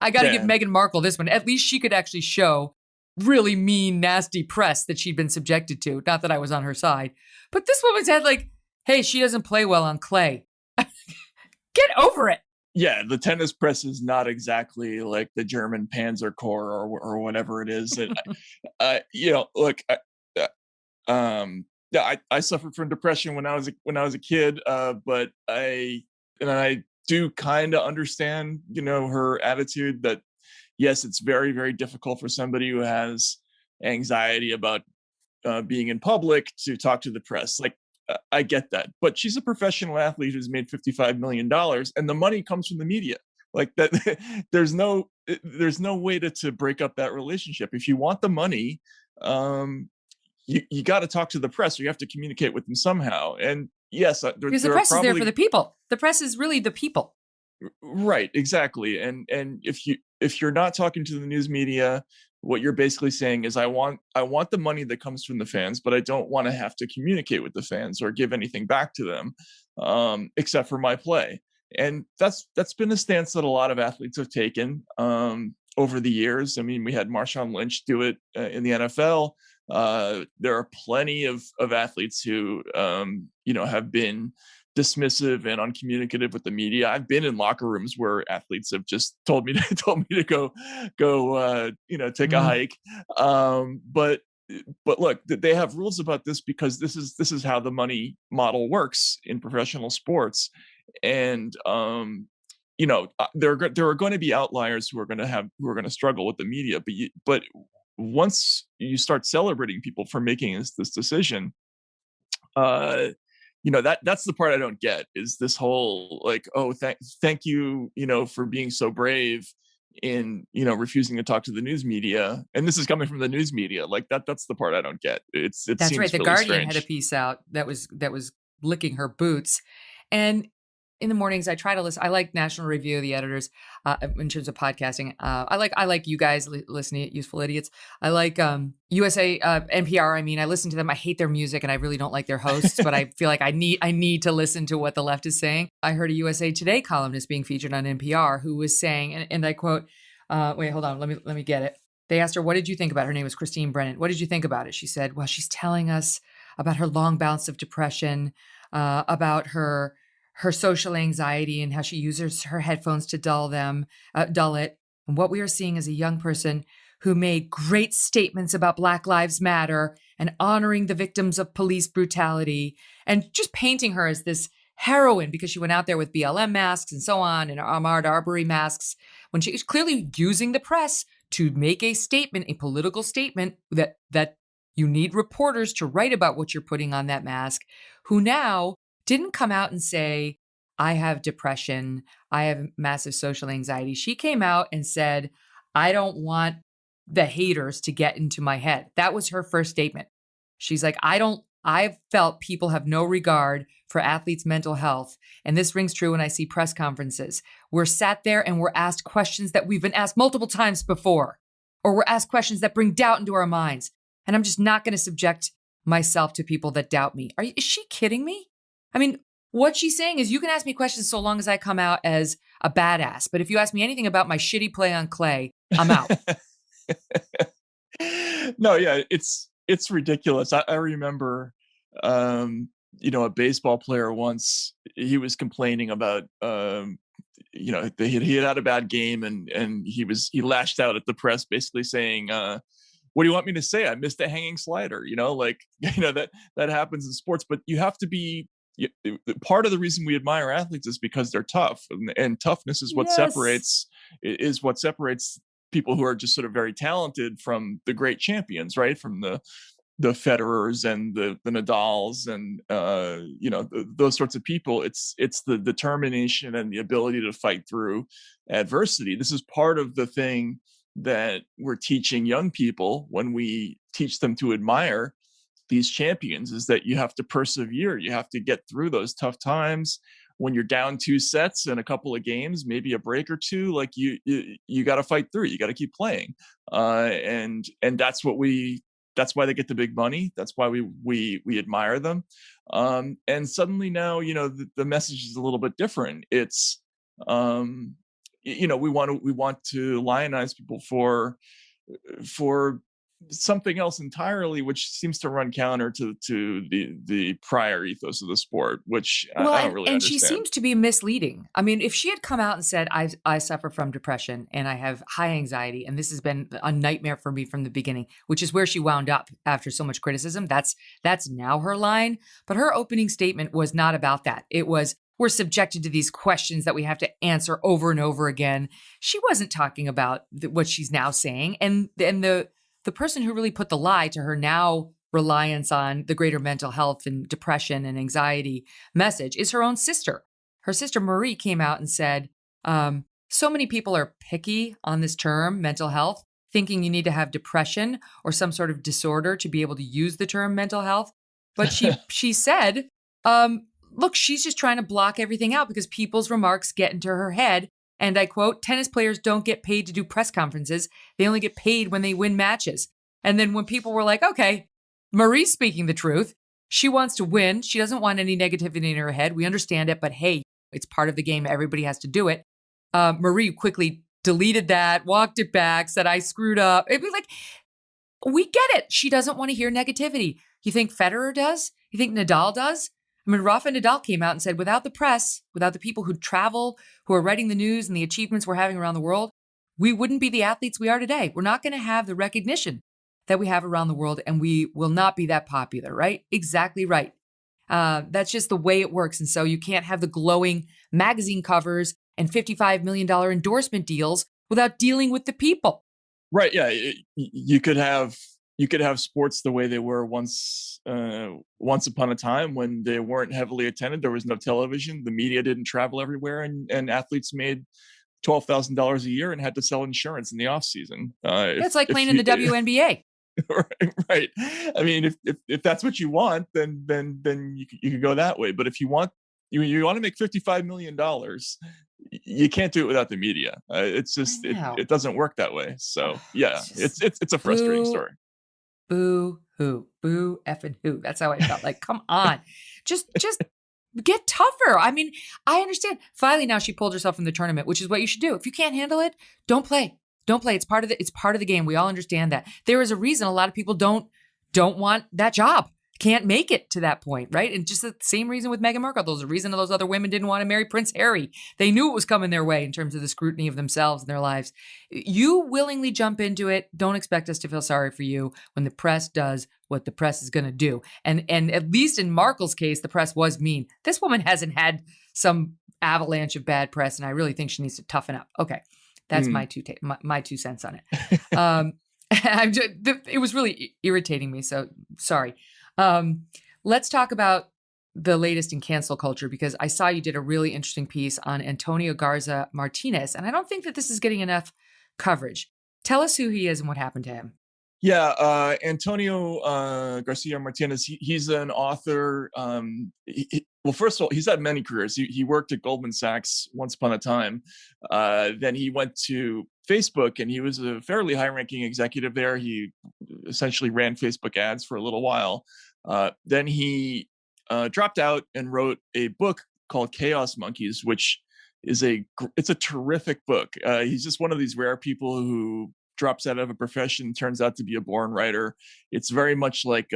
I got to give Meghan Markle this one. At least she could actually show really mean, nasty press that she'd been subjected to. Not that I was on her side. But this woman's had like, hey, she doesn't play well on clay. Get over it. Yeah, the tennis press is not exactly like the German Panzer Corps or whatever it is. Look, I suffered from depression when I was a kid, but I do kind of understand, her attitude that yes, it's very, very difficult for somebody who has anxiety about being in public to talk to the press. Like, I get that, but she's a professional athlete who's made $55 million, and the money comes from the media. Like that, there's no way to break up that relationship. If you want the money, you got to talk to the press, or you have to communicate with them somehow. And yes, because the press is there for the people. The press is really the people. Right, exactly. And if you're not talking to the news media, what you're basically saying is I want the money that comes from the fans, but I don't want to have to communicate with the fans or give anything back to them, except for my play. And that's been a stance that a lot of athletes have taken over the years. I mean, we had Marshawn Lynch do it in the NFL. There are plenty of athletes who have been dismissive and uncommunicative with the media. I've been in locker rooms where athletes have just told me to go take a hike. But look, they have rules about this because this is how the money model works in professional sports. And there are going to be outliers who are going to struggle with the media. But once you start celebrating people for making this decision, that's the part I don't get, is this whole like, oh, thank you, for being so brave in, refusing to talk to the news media. And this is coming from the news media. Like that's the part I don't get. That's right. The really Guardian strange. had a piece out that was licking her boots. And in the mornings, I try to listen. I like National Review, the editors, in terms of podcasting. I like you guys listening to Useful Idiots. I like USA, NPR. I mean, I listen to them. I hate their music, and I really don't like their hosts. But I feel like I need to listen to what the left is saying. I heard a USA Today columnist being featured on NPR who was saying, and I quote, wait, hold on, let me get it. They asked her, "What did you think about it?" Her name was Christine Brennan. "What did you think about it?" She said, "Well, she's telling us about her long bouts of depression, about her social anxiety and how she uses her headphones to dull it. And what we are seeing is a young person who made great statements about Black Lives Matter and honoring the victims of police brutality, and just painting her as this heroine because she went out there with BLM masks and so on, and Ahmaud Arbery masks, when she was clearly using the press to make a statement, a political statement that you need reporters to write about what you're putting on that mask, who now didn't come out and say, I have depression, I have massive social anxiety. She came out and said, I don't want the haters to get into my head. That was her first statement. She's like, I've felt people have no regard for athletes' mental health. And this rings true when I see press conferences. We're sat there and we're asked questions that we've been asked multiple times before. or we're asked questions that bring doubt into our minds. And I'm just not going to subject myself to people that doubt me. Is she kidding me? I mean, what she's saying is you can ask me questions so long as I come out as a badass. But if you ask me anything about my shitty play on clay, I'm out. No, yeah, it's ridiculous. I remember, a baseball player once, he was complaining about, he had a bad game, and he lashed out at the press, basically saying, what do you want me to say? I missed a hanging slider, that happens in sports, but you have to be, part of the reason we admire athletes is because they're tough, and toughness is what separates people who are just sort of very talented from the great champions, right? From the Federers and the Nadals and those sorts of people. It's the determination and the ability to fight through adversity. This is part of the thing that we're teaching young people when we teach them to admire these champions, is that you have to persevere. You have to get through those tough times. When you're down 2 sets in a couple of games, maybe a break or two, like you got to fight through. You got to keep playing, and that's why they get the big money. That's why we admire them. And suddenly now, the message is a little bit different. It's we want to lionize people for something else entirely, which seems to run counter to the prior ethos of the sport, which I don't really understand. And she seems to be misleading. I mean, if she had come out and said, I suffer from depression and I have high anxiety, and this has been a nightmare for me from the beginning, which is where she wound up after so much criticism. That's now her line. But her opening statement was not about that. It was, we're subjected to these questions that we have to answer over and over again. She wasn't talking about what she's now saying. And the person who really put the lie to her now reliance on the greater mental health and depression and anxiety message is her own sister. Her sister Marie came out and said, so many people are picky on this term, mental health, thinking you need to have depression or some sort of disorder to be able to use the term mental health. But she said, look, she's just trying to block everything out because people's remarks get into her head. And I quote, tennis players don't get paid to do press conferences. They only get paid when they win matches. And then when people were like, okay, Marie's speaking the truth. She wants to win. She doesn't want any negativity in her head. We understand it, but hey, it's part of the game. Everybody has to do it. Marie quickly deleted that, walked it back, said, I screwed up. It was like, we get it. She doesn't want to hear negativity. You think Federer does? You think Nadal does? I mean, Rafa Nadal came out and said, without the press, without the people who travel, who are writing the news and the achievements we're having around the world, we wouldn't be the athletes we are today. We're not going to have the recognition that we have around the world, and we will not be that popular, right? Exactly right. That's just the way it works. And so you can't have the glowing magazine covers and $55 million endorsement deals without dealing with the people. Right. Yeah. You could have sports the way they were once upon a time, when they weren't heavily attended. There was no television. The media didn't travel everywhere, and athletes made $12,000 a year and had to sell insurance in the off season. It's like playing in the WNBA. Right. I mean, if that's what you want, then you could go that way. But if you want to make $55 million, you can't do it without the media. It's just it doesn't work that way. So yeah, it's a frustrating story. Boo hoo, boo effing who. That's how I felt. Like, come on, just get tougher. I mean, I understand. Finally, now she pulled herself from the tournament, which is what you should do. If you can't handle it, don't play. Don't play. It's part of the game. We all understand that. There is a reason a lot of people don't want that job. Can't make it to that point, right? And just the same reason with Megyn Markle. There's a reason those other women didn't want to marry Prince Harry. They knew it was coming their way in terms of the scrutiny of themselves and their lives. You willingly jump into it. Don't expect us to feel sorry for you when the press does what the press is going to do. And at least in Markle's case, the press was mean. This woman hasn't had some avalanche of bad press, and I really think she needs to toughen up. Okay, that's my 2 cents on it. It was really irritating me, so sorry. Let's talk about the latest in cancel culture, because I saw you did a really interesting piece on Antonio Garza Martinez, and I don't think that this is getting enough coverage. Tell us who he is and what happened to him. Yeah, Antonio Garcia Martinez, he's an author. Well, first of all, he's had many careers. He worked at Goldman Sachs once upon a time. Then he went to Facebook, and he was a fairly high-ranking executive there. He essentially ran Facebook ads for a little while. Then he dropped out and wrote a book called Chaos Monkeys, which is it's a terrific book. He's just one of these rare people who drops out of a profession, turns out to be a born writer. It's very much like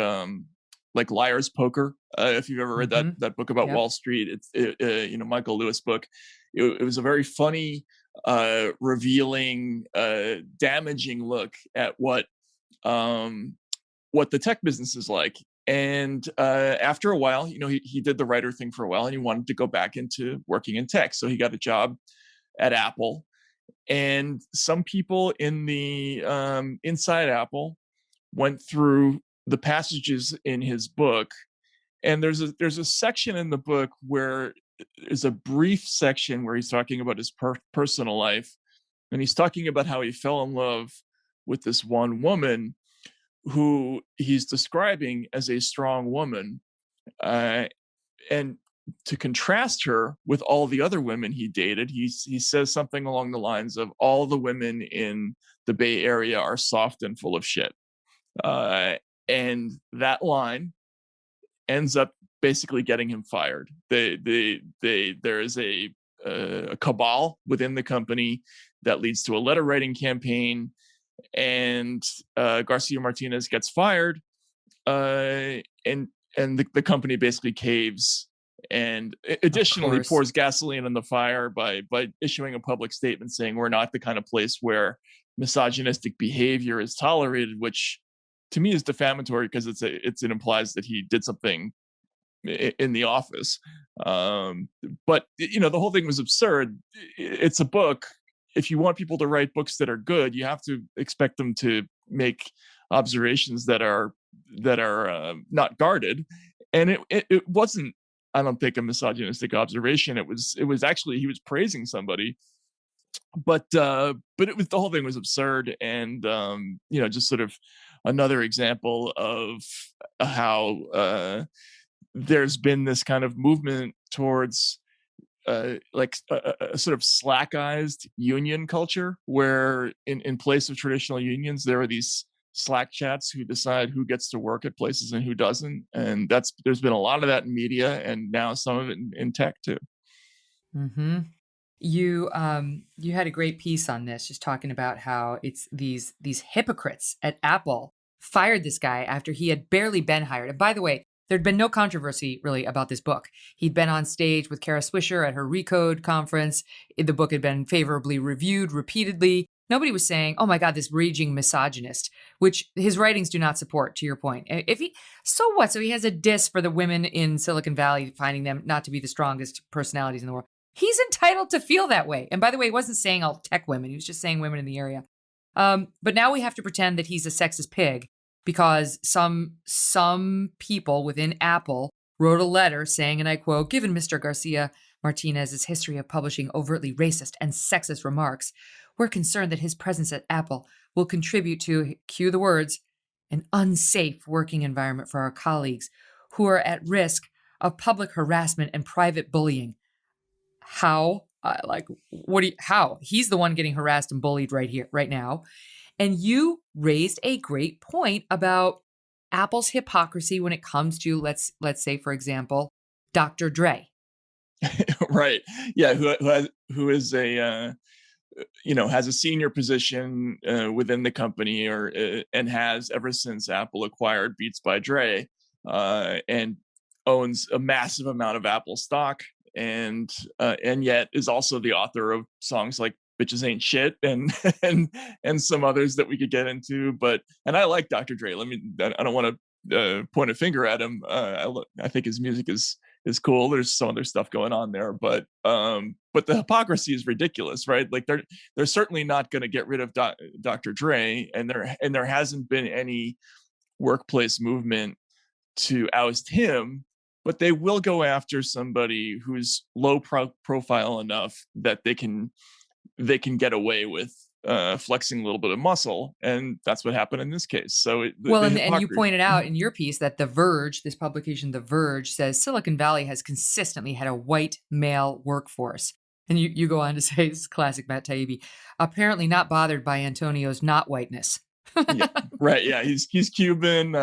Liar's Poker. If you've ever read that book about Wall Street, it's Michael Lewis book. It was a very funny, revealing, damaging look at what the tech business is like. And after a while, he did the writer thing for a while, and he wanted to go back into working in tech. So he got a job at Apple. And some people in the inside Apple went through the passages in his book, and there's a section in the book where there's a brief section where he's talking about his personal life, and he's talking about how he fell in love with this one woman who he's describing as a strong woman, and to contrast her with all the other women he dated, he says something along the lines of, all the women in the Bay Area are soft and full of shit. And that line ends up basically getting him fired. There is a cabal within the company that leads to a letter writing campaign, and Garcia Martinez gets fired, and the company basically caves, and additionally pours gasoline on the fire by issuing a public statement saying, we're not the kind of place where misogynistic behavior is tolerated, which to me is defamatory because it implies that he did something in the office. But the whole thing was absurd. It's a book. If you want people to write books that are good, you have to expect them to make observations that are not guarded. And it wasn't, I don't think, a misogynistic observation. It was actually, he was praising somebody, but the whole thing was absurd. And just sort of another example of how there's been this kind of movement towards a sort of slack-eyed union culture, where in place of traditional unions, there are these Slack chats who decide who gets to work at places and who doesn't. And there's been a lot of that in media, and now some of it in tech too. Mm-hmm. You had a great piece on this, just talking about how it's these hypocrites at Apple fired this guy after he had barely been hired. And by the way, there'd been no controversy really about this book. He'd been on stage with Kara Swisher at her Recode conference. The book had been favorably reviewed repeatedly. Nobody was saying, oh my God, this raging misogynist, which his writings do not support, to your point. So what? So he has a diss for the women in Silicon Valley, finding them not to be the strongest personalities in the world. He's entitled to feel that way. And by the way, he wasn't saying all tech women. He was just saying women in the area. But now we have to pretend that he's a sexist pig because some people within Apple wrote a letter saying, and I quote, given Mr. Garcia Martinez's history of publishing overtly racist and sexist remarks, we're concerned that his presence at Apple will contribute to, cue the words, an unsafe working environment for our colleagues who are at risk of public harassment and private bullying. How? How? He's the one getting harassed and bullied right here, right now. And you raised a great point about Apple's hypocrisy when it comes to, let's say, for example, Dr. Dre. Right. Yeah. Who is a has a senior position within the company, and has ever since Apple acquired Beats by Dre, and owns a massive amount of Apple stock, and yet is also the author of songs like "Bitches Ain't Shit" and some others that we could get into. And I like Dr. Dre. I don't want to point a finger at him. I think his music is cool. There's some other stuff going on there, but the hypocrisy is ridiculous, right? Like they're certainly not going to get rid of Dr. Dre, and there hasn't been any workplace movement to oust him, but they will go after somebody who's low profile enough that they can get away with flexing a little bit of muscle, and that's what happened in this case. So and you pointed out in your piece that The Verge, this publication, The Verge, says Silicon Valley has consistently had a white male workforce. And you go on to say, this is classic Matt Taibbi, apparently not bothered by Antonio's not whiteness. Yeah, right. Yeah, he's Cuban.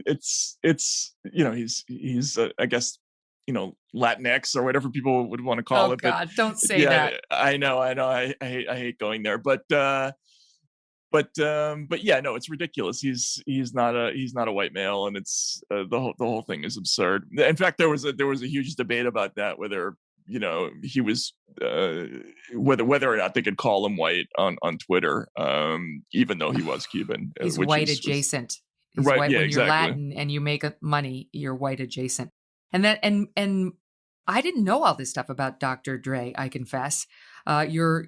It's I guess Latinx or whatever people would want to call Oh it. But God, don't say yeah, that. I know. I hate going there, but yeah, no, it's ridiculous. He's not a white male, and it's the whole thing is absurd. In fact, there was a huge debate about that, whether he was whether or not they could call him white on Twitter, even though he was Cuban. He's which white was adjacent. He's right. white Yeah, when exactly. you're Latin and you make money, you're white adjacent. And I didn't know all this stuff about Dr. Dre, I confess. Your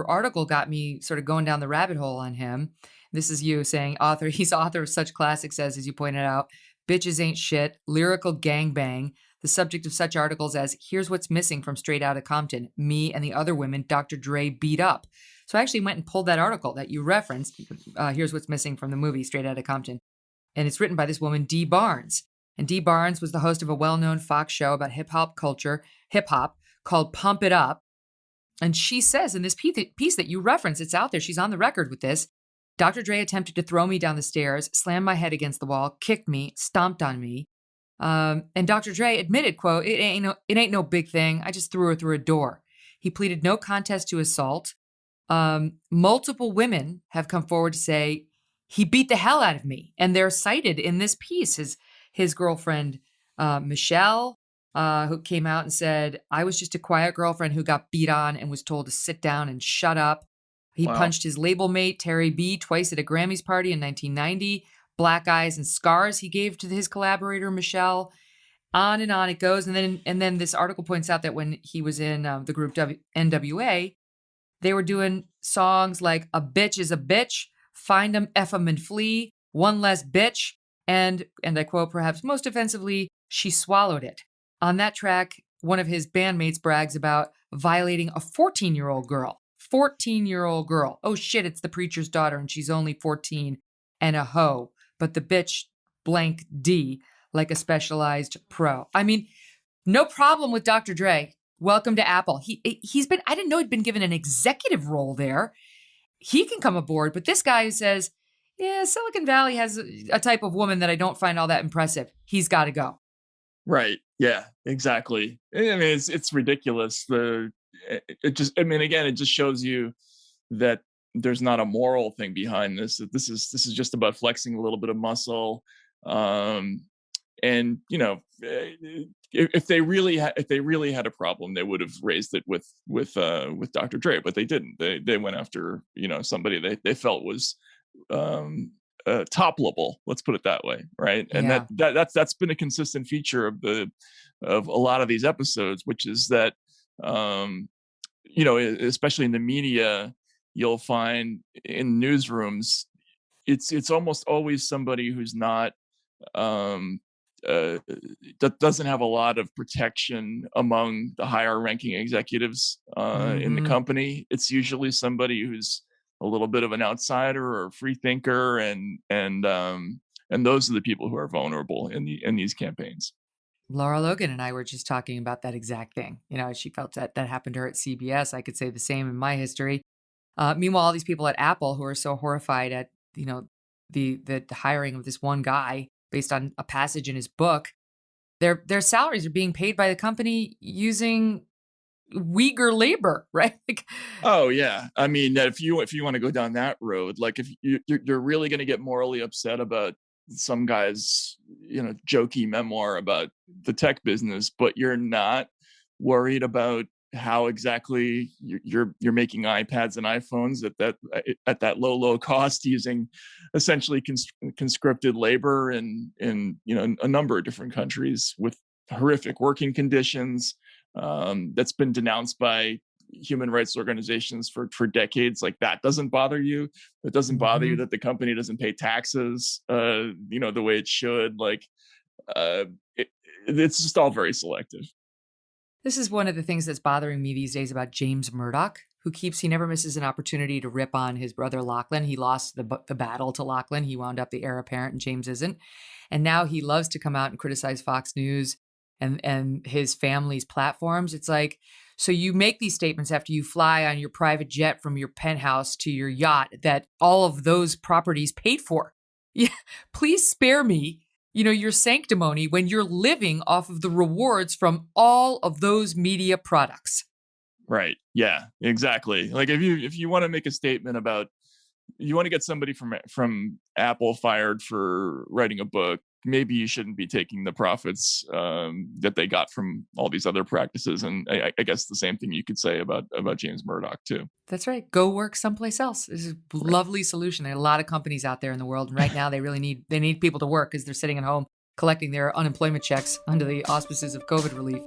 article got me sort of going down the rabbit hole on him. This is you saying he's author of such classics as you pointed out, Bitches Ain't Shit, Lyrical Gangbang, the subject of such articles as Here's What's Missing from Straight Outta Compton, Me and the Other Women Dr. Dre Beat Up. So I actually went and pulled that article that you referenced, Here's What's Missing from the movie Straight Outta Compton. And it's written by this woman, Dee Barnes. And Dee Barnes was the host of a well-known Fox show about hip-hop called Pump It Up. And she says in this piece that you reference, it's out there, she's on the record with this, Dr. Dre attempted to throw me down the stairs, slammed my head against the wall, kicked me, stomped on me. And Dr. Dre admitted, quote, it ain't no big thing. I just threw her through a door. He pleaded no contest to assault. Multiple women have come forward to say he beat the hell out of me. And they're cited in this piece. His girlfriend, Michelle, who came out and said, I was just a quiet girlfriend who got beat on and was told to sit down and shut up. He punched his label mate, Taibbi, twice at a Grammys party in 1990. Black eyes and scars he gave to his collaborator, Michelle. On it goes. And then this article points out that when he was in the group NWA, they were doing songs like A Bitch is a Bitch, Find 'em, F 'em, and Flee, One Less Bitch, and I quote, perhaps most offensively, She Swallowed It. On that track, one of his bandmates brags about violating a 14-year-old girl. 14-year-old girl. Oh shit, it's the preacher's daughter and she's only 14 and a hoe. But the bitch blank D like a specialized pro. I mean, no problem with Dr. Dre. Welcome to Apple. He's been, I didn't know he'd been given an executive role there. He can come aboard, but this guy who says, yeah, Silicon Valley has a type of woman that I don't find all that impressive. He's got to go. Right. Yeah, exactly. I mean, it's ridiculous. It just shows you that there's not a moral thing behind this. That this is just about flexing a little bit of muscle. And if they really had a problem, they would have raised it with Dr. Dre, but they didn't. They went after somebody they felt was toppleable. Let's put it that way, right? And Yeah. that's been a consistent feature of a lot of these episodes, which is that especially in the media, you'll find in newsrooms, it's almost always somebody who's not that doesn't have a lot of protection among the higher ranking executives in the company. It's usually somebody who's a little bit of an outsider or a free thinker, and those are the people who are vulnerable in these campaigns. Laura Logan and I were just talking about that exact thing. She felt that happened to her at CBS. I could say the same in my history. Meanwhile, all these people at Apple who are so horrified at, the hiring of this one guy based on a passage in his book, their salaries are being paid by the company using Uyghur labor, right? Oh yeah, I mean, if you want to go down that road, like if you're really going to get morally upset about some guy's jokey memoir about the tech business, but you're not worried about how exactly you're making iPads and iPhones at that low cost using essentially conscripted labor in a number of different countries with horrific working conditions, that's been denounced by human rights organizations for decades. Like, that doesn't bother you. It doesn't bother you that the company doesn't pay taxes the way it should. Like, it's just all very selective. This is one of the things that's bothering me these days about James Murdoch, he never misses an opportunity to rip on his brother Lachlan. He lost the battle to Lachlan. He wound up the heir apparent, and James isn't. And now he loves to come out and criticize Fox News and his family's platforms. It's like, So you make these statements after you fly on your private jet from your penthouse to your yacht that all of those properties paid for. Yeah, please spare me, your sanctimony when you're living off of the rewards from all of those media products. Right. Yeah, exactly. Like if you want to make a statement about, you want to get somebody from Apple fired for writing a book, maybe you shouldn't be taking the profits that they got from all these other practices. And I guess the same thing you could say about James Murdoch too. That's right. Go work someplace else. This is a lovely solution. There are a lot of companies out there in the world, and right now they really need people to work because they're sitting at home collecting their unemployment checks under the auspices of COVID relief.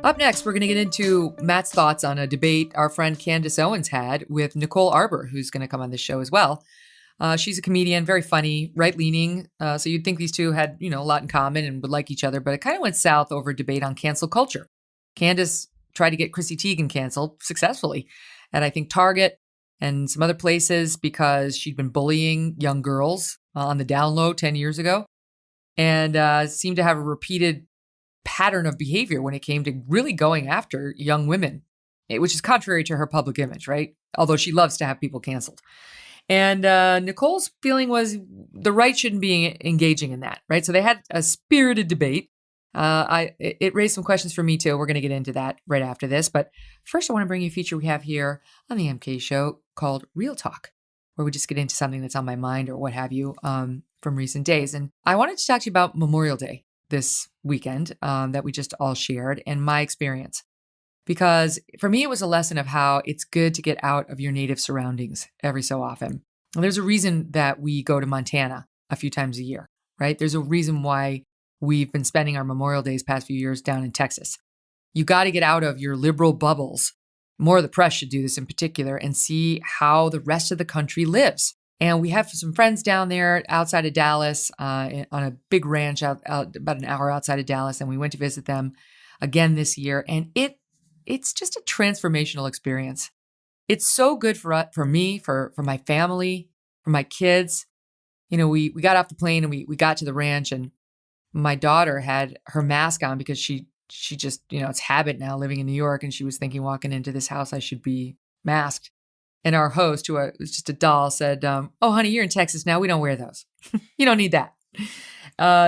Up next, we're going to get into Matt's thoughts on a debate our friend Candace Owens had with Nicole Arbour, who's going to come on this show as well. She's a comedian, very funny, right-leaning. So you'd think these two had, a lot in common and would like each other, but it kind of went south over a debate on cancel culture. Candace tried to get Chrissy Teigen canceled successfully at, I think, Target and some other places because she'd been bullying young girls on the down low 10 years ago and seemed to have a repeated pattern of behavior when it came to really going after young women, which is contrary to her public image, right? Although she loves to have people canceled. And Nicole's feeling was the right shouldn't be engaging in that, right? So they had a spirited debate. It raised some questions for me too. We're going to get into that right after this. But first, I want to bring you a feature we have here on the MK Show called Real Talk, where we just get into something that's on my mind or what have you from recent days. And I wanted to talk to you about Memorial Day this weekend that we just all shared and my experience. Because for me, it was a lesson of how it's good to get out of your native surroundings every so often. And there's a reason that we go to Montana a few times a year, right? There's a reason why we've been spending our Memorial Days past few years down in Texas. You got to get out of your liberal bubbles. More of the press should do this in particular and see how the rest of the country lives. And we have some friends down there outside of Dallas on a big ranch out about an hour outside of Dallas. And we went to visit them again this year. And it's just a transformational experience. It's so good for me, for my family, for my kids. We got off the plane and we got to the ranch, and my daughter had her mask on because she just, it's habit now living in New York. And she was thinking walking into this house, I should be masked. And our host, who was just a doll, said, oh, honey, you're in Texas now. We don't wear those. You don't need that.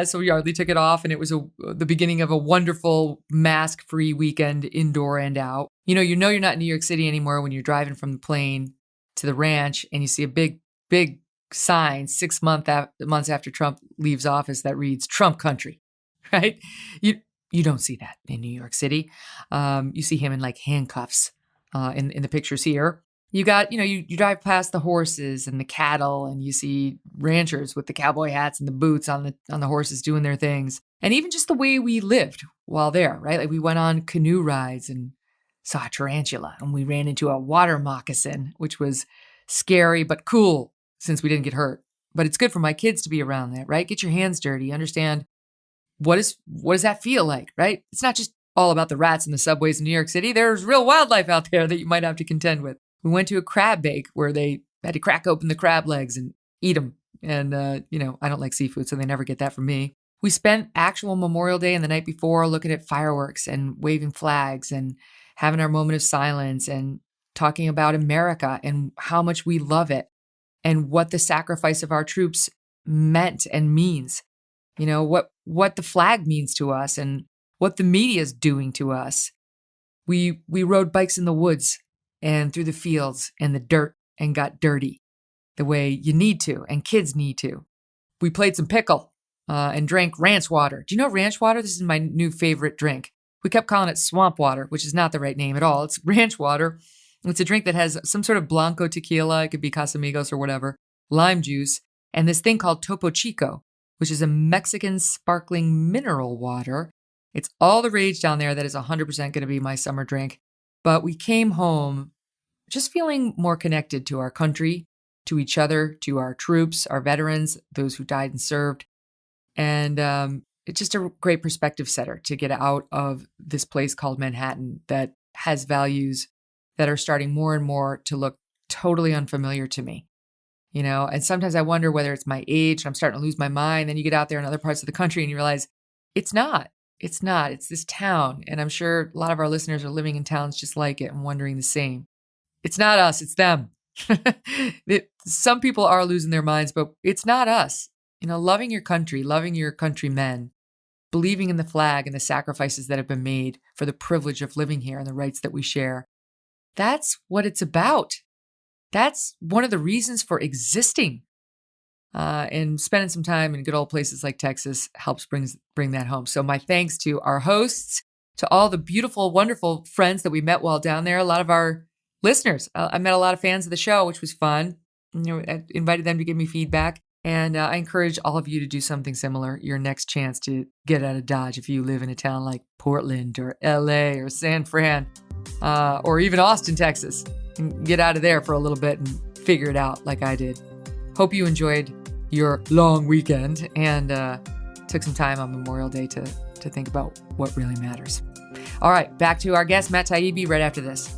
So we hardly took it off. And it was the beginning of a wonderful mask-free weekend, indoor and out. You're not in New York City anymore when you're driving from the plane to the ranch and you see a big, big sign 6 months after Trump leaves office that reads Trump country, right? You don't see that in New York City. You see him in like handcuffs in the pictures here. You got, you drive past the horses and the cattle and you see ranchers with the cowboy hats and the boots on the horses doing their things. And even just the way we lived while there, right? Like we went on canoe rides and saw a tarantula and we ran into a water moccasin, which was scary but cool since we didn't get hurt. But it's good for my kids to be around that, right? Get your hands dirty. Understand what does that feel like, right? It's not just all about the rats in the subways in New York City. There's real wildlife out there that you might have to contend with. We went to a crab bake where they had to crack open the crab legs and eat them. And, I don't like seafood, so they never get that from me. We spent actual Memorial Day and the night before looking at fireworks and waving flags and having our moment of silence and talking about America and how much we love it and what the sacrifice of our troops meant and means. What the flag means to us and what the media is doing to us. We rode bikes in the woods and through the fields and the dirt and got dirty the way you need to and kids need to. We played some pickle and drank ranch water. Do you know ranch water? This is my new favorite drink. We kept calling it swamp water, which is not the right name at all. It's ranch water. It's a drink that has some sort of Blanco tequila. It could be Casamigos or whatever, lime juice, and this thing called Topo Chico, which is a Mexican sparkling mineral water. It's all the rage down there. That is 100% going to be my summer drink. But we came home just feeling more connected to our country, to each other, to our troops, our veterans, those who died and served. And it's just a great perspective setter to get out of this place called Manhattan that has values that are starting more and more to look totally unfamiliar to me. And sometimes I wonder whether it's my age and I'm starting to lose my mind. Then you get out there in other parts of the country and you realize it's not. It's not. It's this town. And I'm sure a lot of our listeners are living in towns just like it and wondering the same. It's not us, it's them. Some people are losing their minds, but it's not us. Loving your country, loving your countrymen, believing in the flag and the sacrifices that have been made for the privilege of living here and the rights that we share. That's what it's about. That's one of the reasons for existing. And spending some time in good old places like Texas helps bring that home. So my thanks to our hosts, to all the beautiful, wonderful friends that we met while down there, a lot of our listeners. I met a lot of fans of the show, which was fun. I invited them to give me feedback. And I encourage all of you to do something similar your next chance to get out of Dodge if you live in a town like Portland or LA or San Fran or even Austin, Texas. And get out of there for a little bit and figure it out like I did. Hope you enjoyed your long weekend and took some time on Memorial Day to think about what really matters. All right, back to our guest, Matt Taibbi, right after this.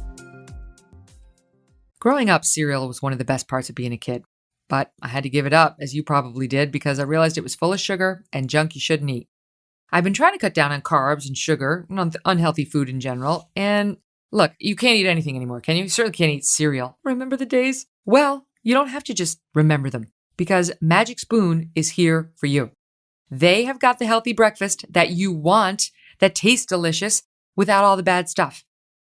Growing up, cereal was one of the best parts of being a kid. But I had to give it up, as you probably did, because I realized it was full of sugar and junk you shouldn't eat. I've been trying to cut down on carbs and sugar and on unhealthy food in general. And look, you can't eat anything anymore, can you? You certainly can't eat cereal. Remember the days? Well, you don't have to just remember them, because Magic Spoon is here for you. They have got the healthy breakfast that you want, that tastes delicious, without all the bad stuff.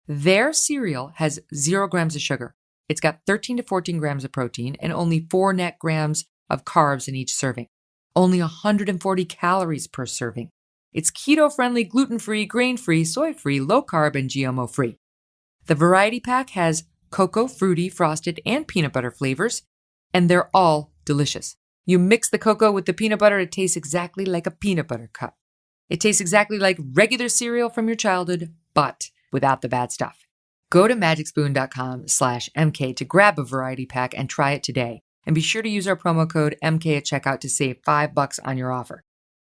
Their cereal has 0 grams of sugar. It's got 13 to 14 grams of protein and only 4 net grams of carbs in each serving. Only 140 calories per serving. It's keto-friendly, gluten-free, grain-free, soy-free, low-carb, and GMO-free. The variety pack has cocoa, fruity, frosted, and peanut butter flavors, and they're all delicious. You mix the cocoa with the peanut butter, it tastes exactly like a peanut butter cup. It tastes exactly like regular cereal from your childhood, but without the bad stuff. Go to magicspoon.com/MK to grab a variety pack and try it today. And be sure to use our promo code MK at checkout to save $5 on your offer.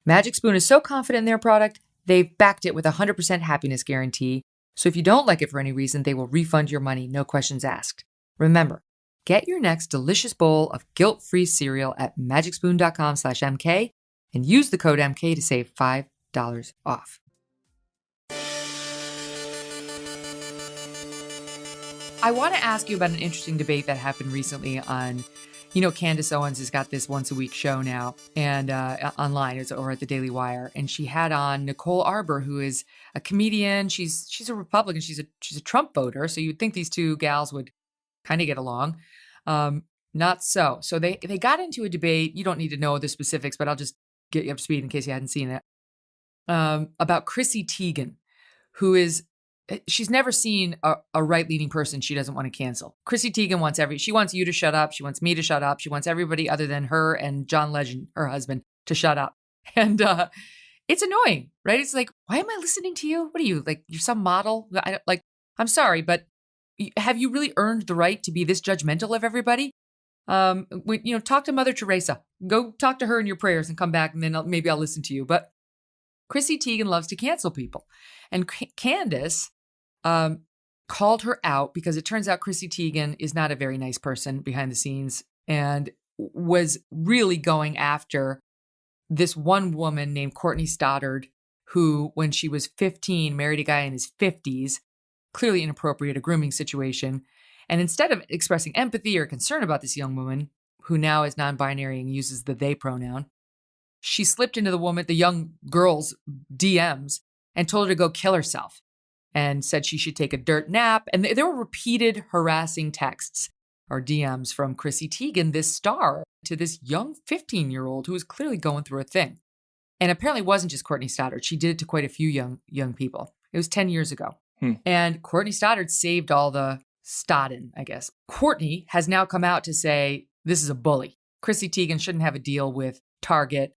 Magic Spoon is so confident in their product, they've backed it with a 100% happiness guarantee. So if you don't like it for any reason, they will refund your money, no questions asked. Remember, get your next delicious bowl of guilt-free cereal at magicspoon.com/MK and use the code MK to save $5 off. I want to ask you about an interesting debate that happened recently on, Candace Owens has got this once a week show now and online or at the Daily Wire. And she had on Nicole Arbour, who is a comedian. She's a Republican. She's a Trump voter. So you'd think these two gals would kind of get along. Not so. So they got into a debate. You don't need to know the specifics, but I'll just get you up to speed in case you hadn't seen it. About Chrissy Teigen, who is, she's never seen a right-leaning person she doesn't want to cancel. Chrissy Teigen she wants you to shut up. She wants me to shut up. She wants everybody other than her and John Legend, her husband, to shut up. And it's annoying, right? It's like, why am I listening to you? What are you, like, you're some model? I'm sorry, but have you really earned the right to be this judgmental of everybody? Talk to Mother Teresa. Go talk to her in your prayers and come back, and then maybe I'll listen to you. But Chrissy Teigen loves to cancel people. And Candace called her out because it turns out Chrissy Teigen is not a very nice person behind the scenes and was really going after this one woman named Courtney Stoddard, who, when she was 15, married a guy in his 50s, clearly inappropriate, a grooming situation. And instead of expressing empathy or concern about this young woman, who now is non-binary and uses the they pronoun, she slipped into the young girl's DMs and told her to go kill herself and said she should take a dirt nap. And there were repeated harassing texts or DMs from Chrissy Teigen, this star, to this young 15-year-old who was clearly going through a thing. And apparently it wasn't just Courtney Stoddard. She did it to quite a few young people. It was 10 years ago. And Courtney Stoddard saved all the Stodden, I guess. Courtney has now come out to say this is a bully. Chrissy Teigen shouldn't have a deal with Target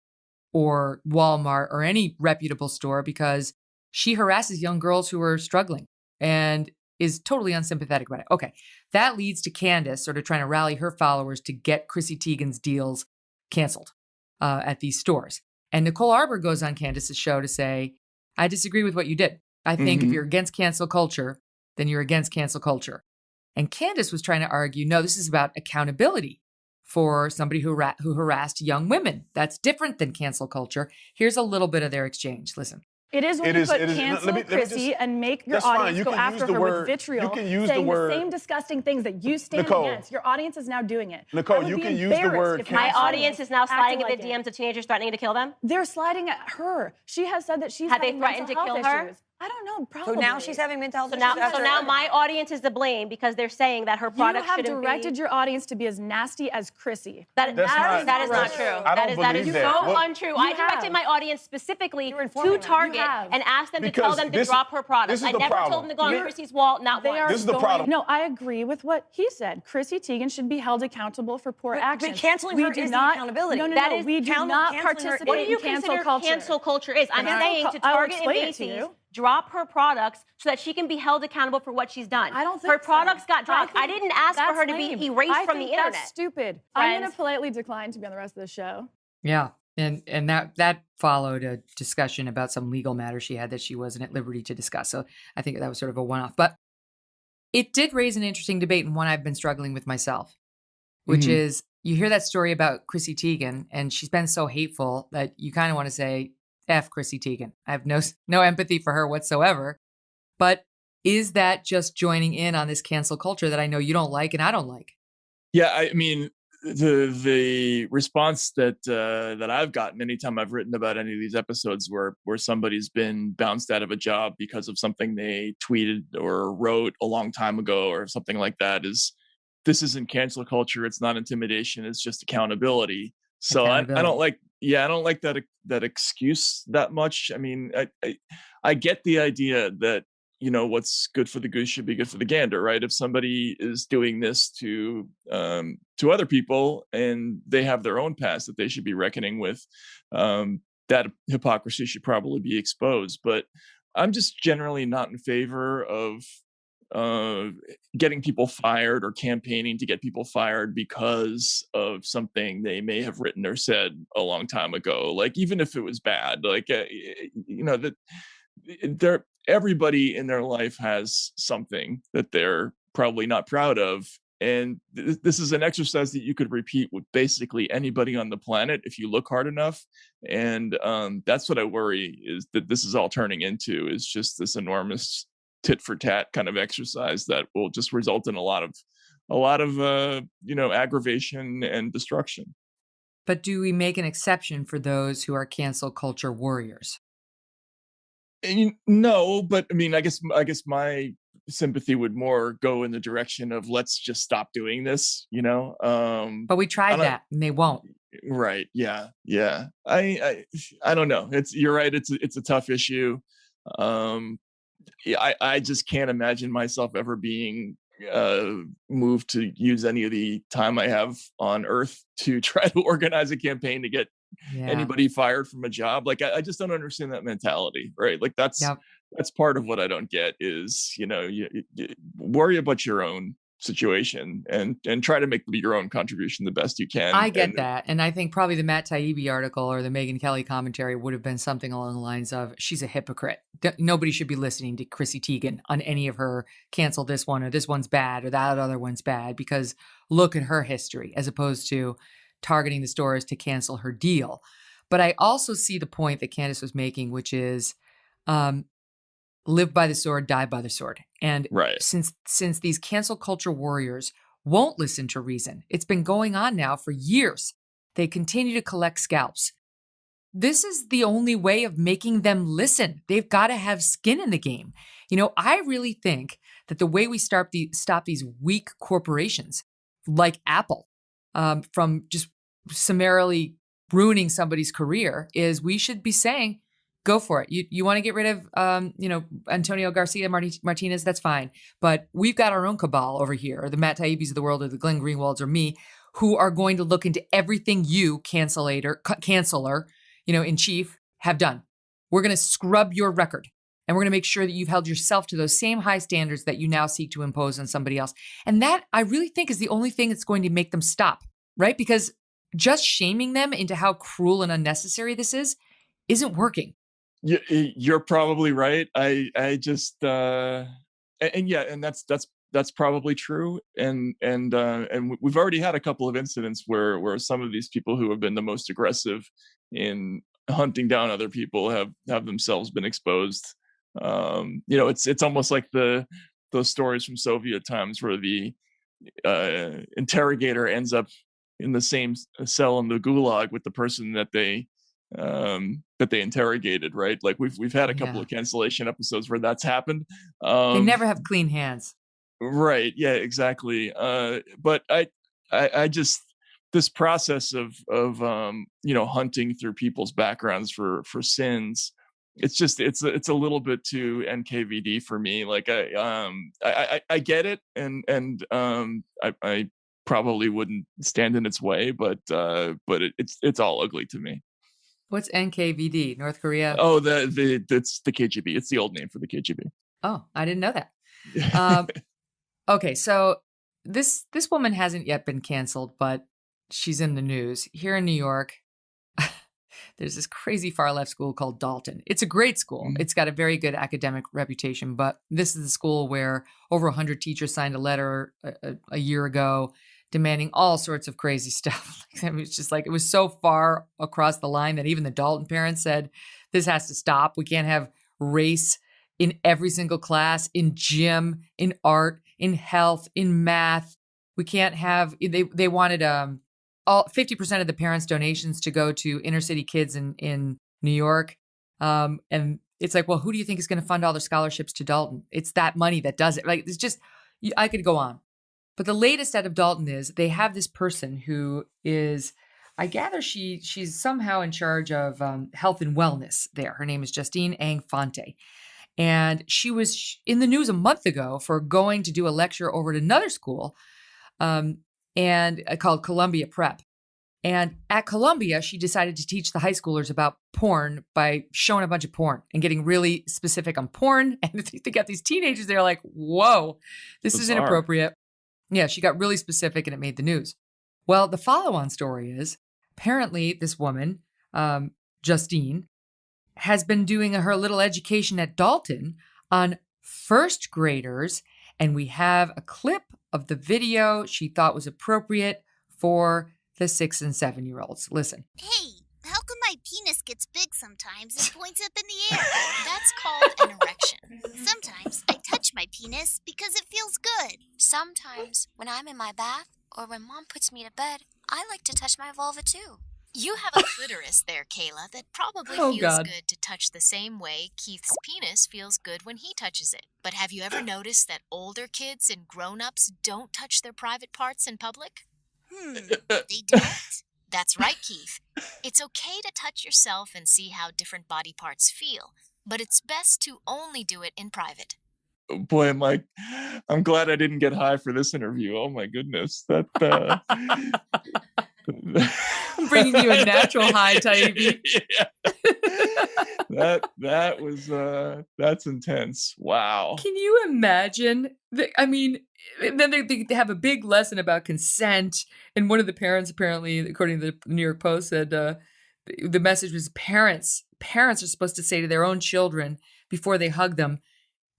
or Walmart or any reputable store because she harasses young girls who are struggling and is totally unsympathetic about it. Okay, that leads to Candace sort of trying to rally her followers to get Chrissy Teigen's deals canceled at these stores. And Nicole Arbour goes on Candace's show to say, I disagree with what you did. I think if you're against cancel culture, then you're against cancel culture. And Candace was trying to argue, no, this is about accountability for somebody who harassed young women. That's different than cancel culture. Here's a little bit of their exchange. Listen. It is when It you is- put it is- cancel let me Chrissy just- and make your that's fine. audience You go can use after the her word- with vitriol, you can use saying the word- same disgusting things that you stand Nicole. against. Your audience is now doing it. Nicole, I would you be can use the embarrassed word if My cancel. audience is now sliding acted into like it. DMs of teenagers threatening to kill them. They're sliding at her. She has said that she's Have they having threatened mental to kill health her? issues. I don't know, So probably. now she's having mental health So issues. now, so now my audience is to blame because they're saying that her You product have shouldn't directed be. your audience to be as nasty as Chrissy. That is not true. I don't That is believe so that. What- untrue. You I directed have. my audience specifically to them. Target You have. and asked them to Because tell them to this- drop her products. this is I the never problem. told them to go on You're- Chrissy's wall, not They once. are This is the going- problem. No, I agree with what he said. Chrissy Teigen should be held accountable for poor actions. But canceling her do is not, the accountability. No, That is we do canceling not her- participate What do you in cancel consider culture. cancel culture is? I'm Cancel saying to I will Target and explain it to Macy's, you. drop her products so that she can be held accountable for what she's done. I don't think her products so. got dropped. I think didn't ask for that's her to lame. be erased I from the think internet. That's stupid. I'm going Friends. to politely decline to be on the rest of the show. Yeah. And that followed a discussion about some legal matter she had that she wasn't at liberty to discuss. So I think that was sort of a one-off. But it did raise an interesting debate and one I've been struggling with myself, which is you hear that story about Chrissy Teigen and she's been so hateful that you kind of want to say, F Chrissy Teigen. I have no empathy for her whatsoever. But is that just joining in on this cancel culture that I know you don't like and I don't like? Yeah, I mean, the response that that I've gotten anytime I've written about any of these episodes where somebody's been bounced out of a job because of something they tweeted or wrote a long time ago or something like that is, this isn't cancel culture. It's not intimidation. It's just accountability. So I don't like, I don't like that excuse that much. I mean, I get the idea that, you know, what's good for the goose should be good for the gander, right? If somebody is doing this to other people and they have their own past that they should be reckoning with, that hypocrisy should probably be exposed. But I'm just generally not in favor of getting people fired or campaigning to get people fired because of something they may have written or said a long time ago. Like, even if it was bad, like, you know, that everybody in their life has something that they're probably not proud of. And this is an exercise that you could repeat with basically anybody on the planet if you look hard enough. And that's what I worry is that this is all turning into is just this enormous tit for tat kind of exercise that will just result in a lot of you know, aggravation and destruction. But do we make an exception for those who are cancel culture warriors? No, but I mean, I guess my sympathy would more go in the direction of let's just stop doing this, you know. But we tried that and they won't. Right? Yeah. I don't know. You're right. It's a tough issue. I just can't imagine myself ever being moved to use any of the time I have on Earth to try to organize a campaign to get anybody fired from a job. Like, I just don't understand that mentality, right? Like, that's part of what I don't get is, you know, you worry about your own situation and try to make your own contribution the best you can. I get that. And I think probably the Matt Taibbi article or the Megyn Kelly commentary would have been something along the lines of, she's a hypocrite. Nobody should be listening to Chrissy Teigen on any of her cancel this one or this one's bad or that other one's bad because look at her history, as opposed to targeting the stores to cancel her deal. But I also see the point that Candace was making, which is live by the sword, die by the sword. And since these cancel culture warriors won't listen to reason, it's been going on now for years. They continue to collect scalps. This is the only way of making them listen. They've got to have skin in the game. You know, I really think that the way we stop these weak corporations like Apple from just summarily ruining somebody's career is we should be saying, go for it. You want to get rid of, you know, Antonio Garcia Martinez, that's fine. But we've got our own cabal over here, or the Matt Taibbi's of the world, or the Glenn Greenwalds, or me, who are going to look into everything you, canceller, you know, in chief, have done. We're going to scrub your record. And we're going to make sure that you've held yourself to those same high standards that you now seek to impose on somebody else. And that, I really think, is the only thing that's going to make them stop, right? Because just shaming them into how cruel and unnecessary this isn't working. You're probably right. I just and that's probably true. And we've already had a couple of incidents where some of these people who have been the most aggressive in hunting down other people have themselves been exposed. It's almost like those stories from Soviet times where the interrogator ends up in the same cell in the gulag with the person that they interrogated, right? Like we've had a couple of cancellation episodes where that's happened. They never have clean hands. Right. Yeah, exactly. But I just, this process of hunting through people's backgrounds for sins, it's a little bit too NKVD for me. Like I get it, and I probably wouldn't stand in its way, but it's all ugly to me. What's NKVD? North Korea? Oh, that's the KGB. It's the old name for the KGB. Oh, I didn't know that. Okay, so this woman hasn't yet been canceled, but she's in the news. Here in New York, there's this crazy far left school called Dalton. It's a great school. It's got a very good academic reputation, but this is the school where over 100 teachers signed a letter a year ago demanding all sorts of crazy stuff. I mean, it's just like, it was so far across the line that even the Dalton parents said, this has to stop. We can't have race in every single class, in gym, in art, in health, in math. We can't have, they wanted all 50% of the parents' donations to go to inner city kids in New York. And it's like, well, who do you think is going to fund all their scholarships to Dalton? It's that money that does it. Like, it's just, I could go on. But the latest out of Dalton is they have this person who is, I gather she's somehow in charge of health and wellness there. Her name is Justine Ang-Fonte. And she was in the news a month ago for going to do a lecture over at another school and called Columbia Prep. And at Columbia, she decided to teach the high schoolers about porn by showing a bunch of porn and getting really specific on porn. And they got these teenagers, they're like, whoa, this is inappropriate. Yeah, she got really specific and it made the news. Well, the follow-on story is apparently this woman, Justine, has been doing her little education at Dalton on first graders. And we have a clip of the video she thought was appropriate for the 6 and 7-year-olds. Listen. Hey, how come my penis gets big sometimes and points up in the air? That's called an erection. Sometimes I touch my penis because it feels good. Sometimes when I'm in my bath or when Mom puts me to bed, I like to touch my vulva too. You have a clitoris there, Kayla, that probably feels good to touch the same way Keith's penis feels good when he touches it. But have you ever noticed that older kids and grown-ups don't touch their private parts in public? They don't? That's right, Keith. It's okay to touch yourself and see how different body parts feel, but it's best to only do it in private. Boy, I'm glad I didn't get high for this interview. Oh my goodness. I'm bringing you a natural high, Taibbi. That was that's intense. Wow. Can you imagine? Then they have a big lesson about consent, and one of the parents, apparently, according to the New York Post, said the message was parents are supposed to say to their own children before they hug them,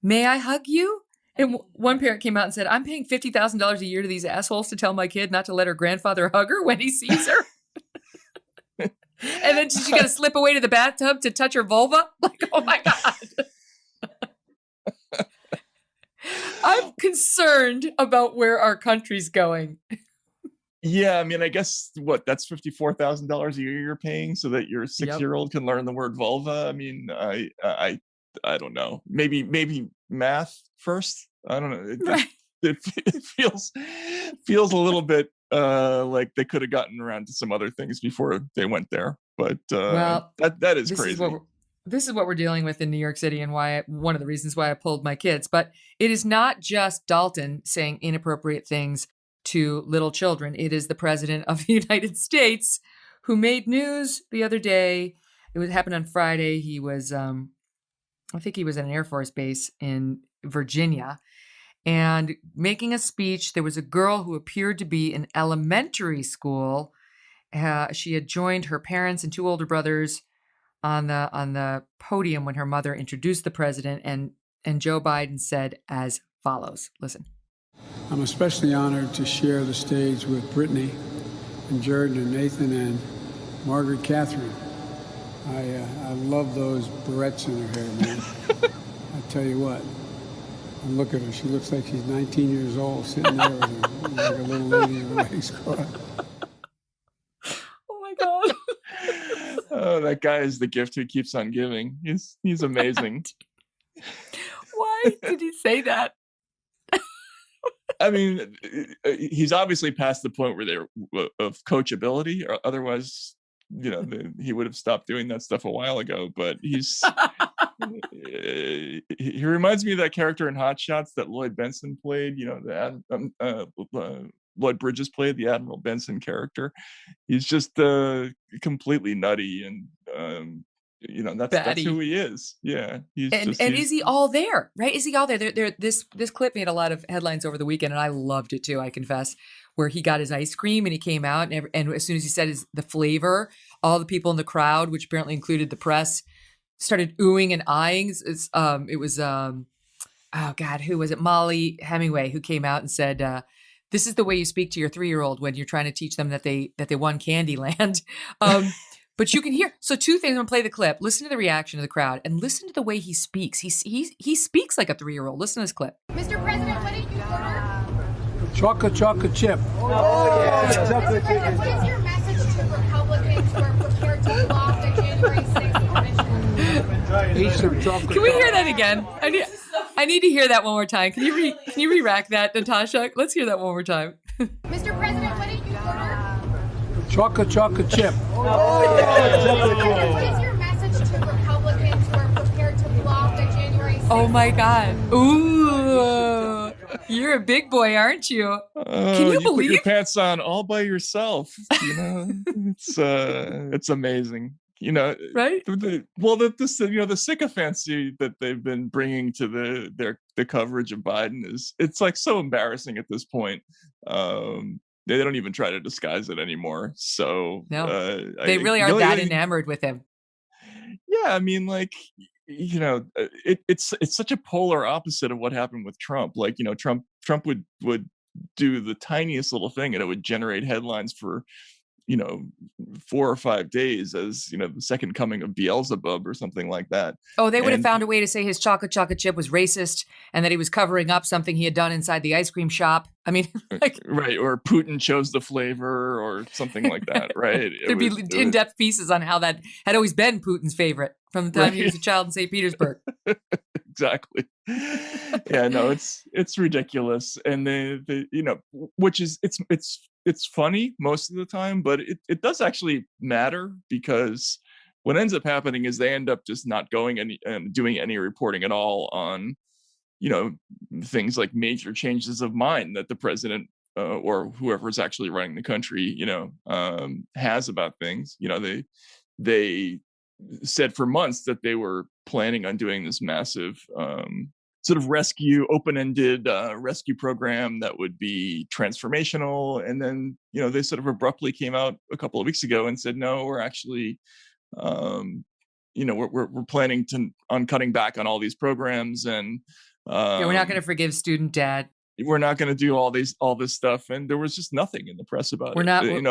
"May I hug you?" And one parent came out and said, "I'm paying $50,000 a year to these assholes to tell my kid not to let her grandfather hug her when he sees her." And then she got to slip away to the bathtub to touch her vulva. Like, oh my God. I'm concerned about where our country's going. Yeah, I mean, I guess that's $54,000 a year you're paying so that your 6-year-old can learn the word vulva. I mean, I don't know. Maybe math first. I don't know. It feels a little bit like they could have gotten around to some other things before they went there. But that is crazy. This is what we're dealing with in New York City, and one of the reasons why I pulled my kids. But it is not just Dalton saying inappropriate things to little children. It is the president of the United States who made news the other day. It happened on Friday. He was, I think he was at an Air Force base in Virginia, and making a speech. There was a girl who appeared to be in elementary school. She had joined her parents and 2 older brothers on the podium when her mother introduced the president, and Joe Biden said as follows. Listen. I'm especially honored to share the stage with Brittany and Jordan and Nathan and Margaret Catherine, I love those barrettes in her hair, man. I tell you what. And look at her. She looks like she's 19 years old, sitting there with her, like a little lady in a race car. Oh my God. Oh, that guy is the gift who keeps on giving. He's amazing. Why did he say that? I mean, he's obviously past the point where they're of coachability, or otherwise, he would have stopped doing that stuff a while ago. But he reminds me of that character in Hot Shots that Lloyd Benson played. Lloyd Bridges played the Admiral Benson character. He's just completely nutty, and that's who he is. Yeah, and is he all there? Right? Is he all there? This clip made a lot of headlines over the weekend, and I loved it too. I confess, where he got his ice cream and he came out, and as soon as he said the flavor, all the people in the crowd, which apparently included the press, started oohing and eyeing. It was oh God, who was it? Molly Hemingway, who came out and said, "This is the way you speak to your 3-year-old when you're trying to teach them that they won Candyland." But you can hear. So 2 things. I'm gonna play the clip. Listen to the reaction of the crowd, and listen to the way he speaks. He speaks like a 3-year-old. Listen to this clip. Mr. President, what did you order? Chocolate chip. Oh yeah, chocolate chip. What is your message to Republicans who are prepared to block the January 6th commission? Can we hear that again? I need to hear that one more time. Can you re-rack that, Natasha? Let's hear that one more time. Mr. President, what did you order? Chocolate chip. Oh yeah, chocolate chip. What is your message to Republicans who are prepared to block the January 6th? Oh my God. Ooh. You're a big boy, aren't you? Can you believe? Put your pants on all by yourself. It's amazing. Right? The sycophancy that they've been bringing to the coverage of Biden it's like so embarrassing at this point. They don't even try to disguise it anymore. So no, they really are that enamored with him. Yeah, I mean, it's such a polar opposite of what happened with Trump. Like, Trump would do the tiniest little thing and it would generate headlines for 4 or 5 days as the second coming of Beelzebub or something like that. Oh, they would have found a way to say his chocolate chip was racist and that he was covering up something he had done inside the ice cream shop. I mean, right, or Putin chose the flavor or something like that, right? There'd be in-depth pieces on how that had always been Putin's favorite from the time he was a child in St. Petersburg. Exactly. Yeah, no, it's ridiculous, and which is it's funny most of the time, but it does actually matter, because what ends up happening is they end up just not going and doing any reporting at all on things like major changes of mind that the president or whoever is actually running the country has about things. They said for months that they were planning on doing this massive sort of open-ended rescue program that would be transformational. And then, they sort of abruptly came out a couple of weeks ago and said, no, we're actually, we're planning on cutting back on all these programs. And we're not going to forgive student debt. We're not going to do all this stuff. And there was just nothing in the press about it. There's not going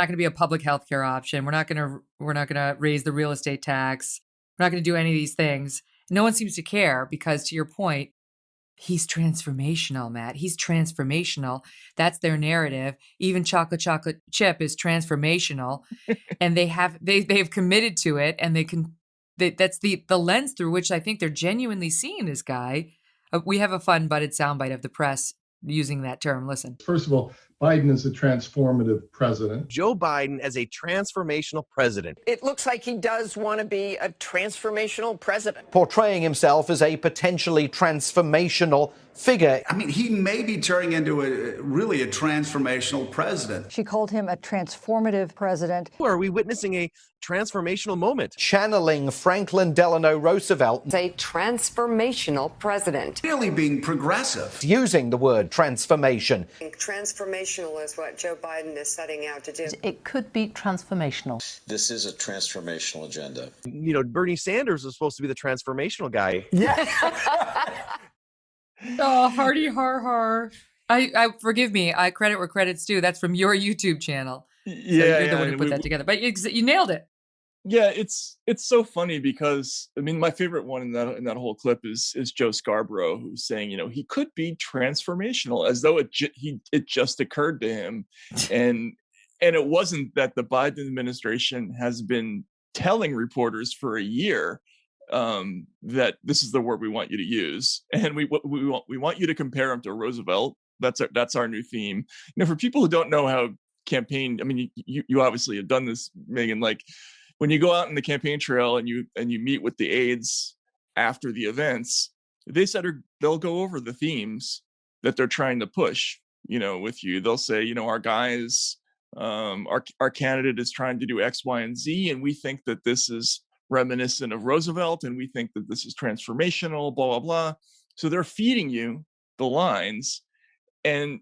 to be a public health care option. We're not going to raise the real estate tax. We're not going to do any of these things. No one seems to care because, to your point, he's transformational, Matt. He's transformational. That's their narrative. Even chocolate chip is transformational, and they've committed to it, and that's the lens through which I think they're genuinely seeing this guy. We have a fun butted soundbite of the press using that term. Listen. First of all, Biden is a transformative president. Joe Biden as a transformational president. It looks like he does want to be a transformational president. Portraying himself as a potentially transformational figure. I mean, he may be turning into really a transformational president. She called him a transformative president. Are we witnessing a transformational moment? Channeling Franklin Delano Roosevelt. A transformational president. Really being progressive. Using the word transformation. Transformational is what Joe Biden is setting out to do. It could be transformational. This is a transformational agenda. Bernie Sanders is supposed to be the transformational guy. Yeah. Oh, hardy har har. I forgive me. I credit where credit's due. That's from your YouTube channel. Yeah, you're the one and who put that together. But you nailed it. yeah, it's so funny because I mean, my favorite one in that whole clip is Joe Scarborough, who's saying, he could be transformational, as though it just occurred to him, and it wasn't that the Biden administration has been telling reporters for a year that this is the word we want you to use, and we want you to compare him to Roosevelt. That's our new theme. For people who don't know how campaign, I mean, you obviously have done this, Megyn. Like when you go out in the campaign trail and you meet with the aides after the events, they said they'll go over the themes that they're trying to push. With you, they'll say, our guys, our candidate is trying to do X, Y, and Z, and we think that this is reminiscent of Roosevelt, and we think that this is transformational, blah, blah, blah. So they're feeding you the lines, and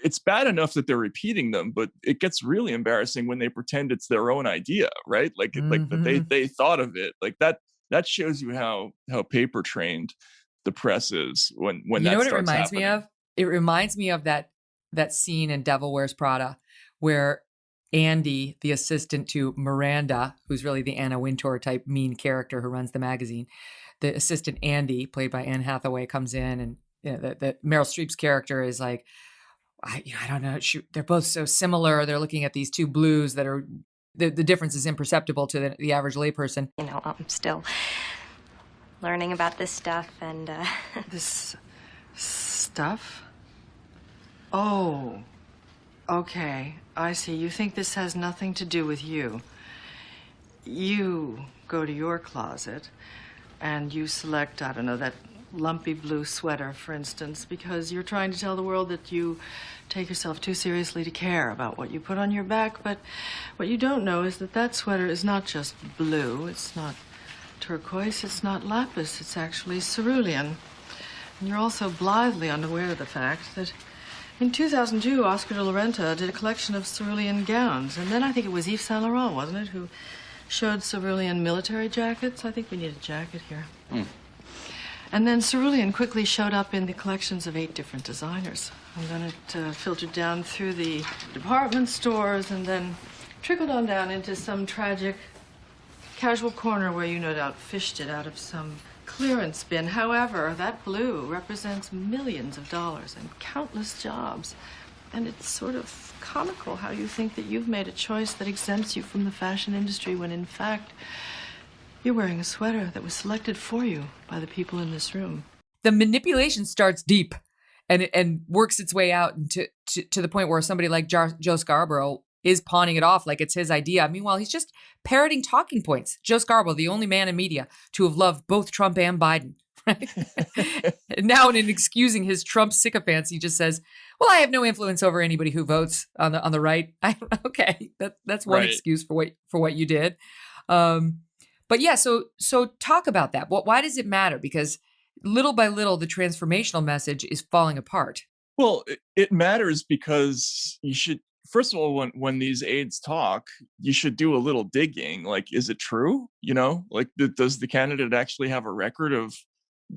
it's bad enough that they're repeating them, but it gets really embarrassing when they pretend it's their own idea, right? Like that they thought of it. Like that shows you how paper trained the press is when You that know what it starts reminds happening. me of? It reminds me of that scene in Devil Wears Prada where Andy, the assistant to Miranda, who's really the Anna Wintour type mean character who runs the magazine, the assistant Andy, played by Anne Hathaway, comes in, and the Meryl Streep's character is like, I don't know. They're both so similar. They're looking at these two blues that are the difference is imperceptible to the average layperson. I'm still learning about this stuff and This stuff? Oh, okay. I see. You think this has nothing to do with you. You go to your closet and you select, I don't know, that lumpy blue sweater, for instance, because you're trying to tell the world that you take yourself too seriously to care about what you put on your back. But what you don't know is that sweater is not just blue. It's not turquoise. It's not lapis. It's actually cerulean. And you're also blithely unaware of the fact that in 2002, Oscar de la Renta did a collection of cerulean gowns. And then I think it was Yves Saint Laurent, wasn't it, who showed cerulean military jackets? I think we need a jacket here. And then cerulean quickly showed up in the collections of 8 different designers. And then it filtered down through the department stores and then trickled on down into some tragic casual corner where you no doubt fished it out of some clearance bin. However, that blue represents millions of dollars and countless jobs. And it's sort of comical how you think that you've made a choice that exempts you from the fashion industry when in fact you're wearing a sweater that was selected for you by the people in this room. The manipulation starts deep and works its way out to the point where somebody like Joe Scarborough is pawning it off like it's his idea. Meanwhile, he's just parroting talking points. Joe Scarborough, the only man in media to have loved both Trump and Biden. Right? And now, in excusing his Trump sycophants, he just says, "Well, I have no influence over anybody who votes on the right." Okay, that's one excuse for what you did. But yeah, so talk about that. Why does it matter? Because little by little, the transformational message is falling apart. Well, it matters because you should, first of all, when these aides talk, you should do a little digging. Like, is it true? Like, does the candidate actually have a record of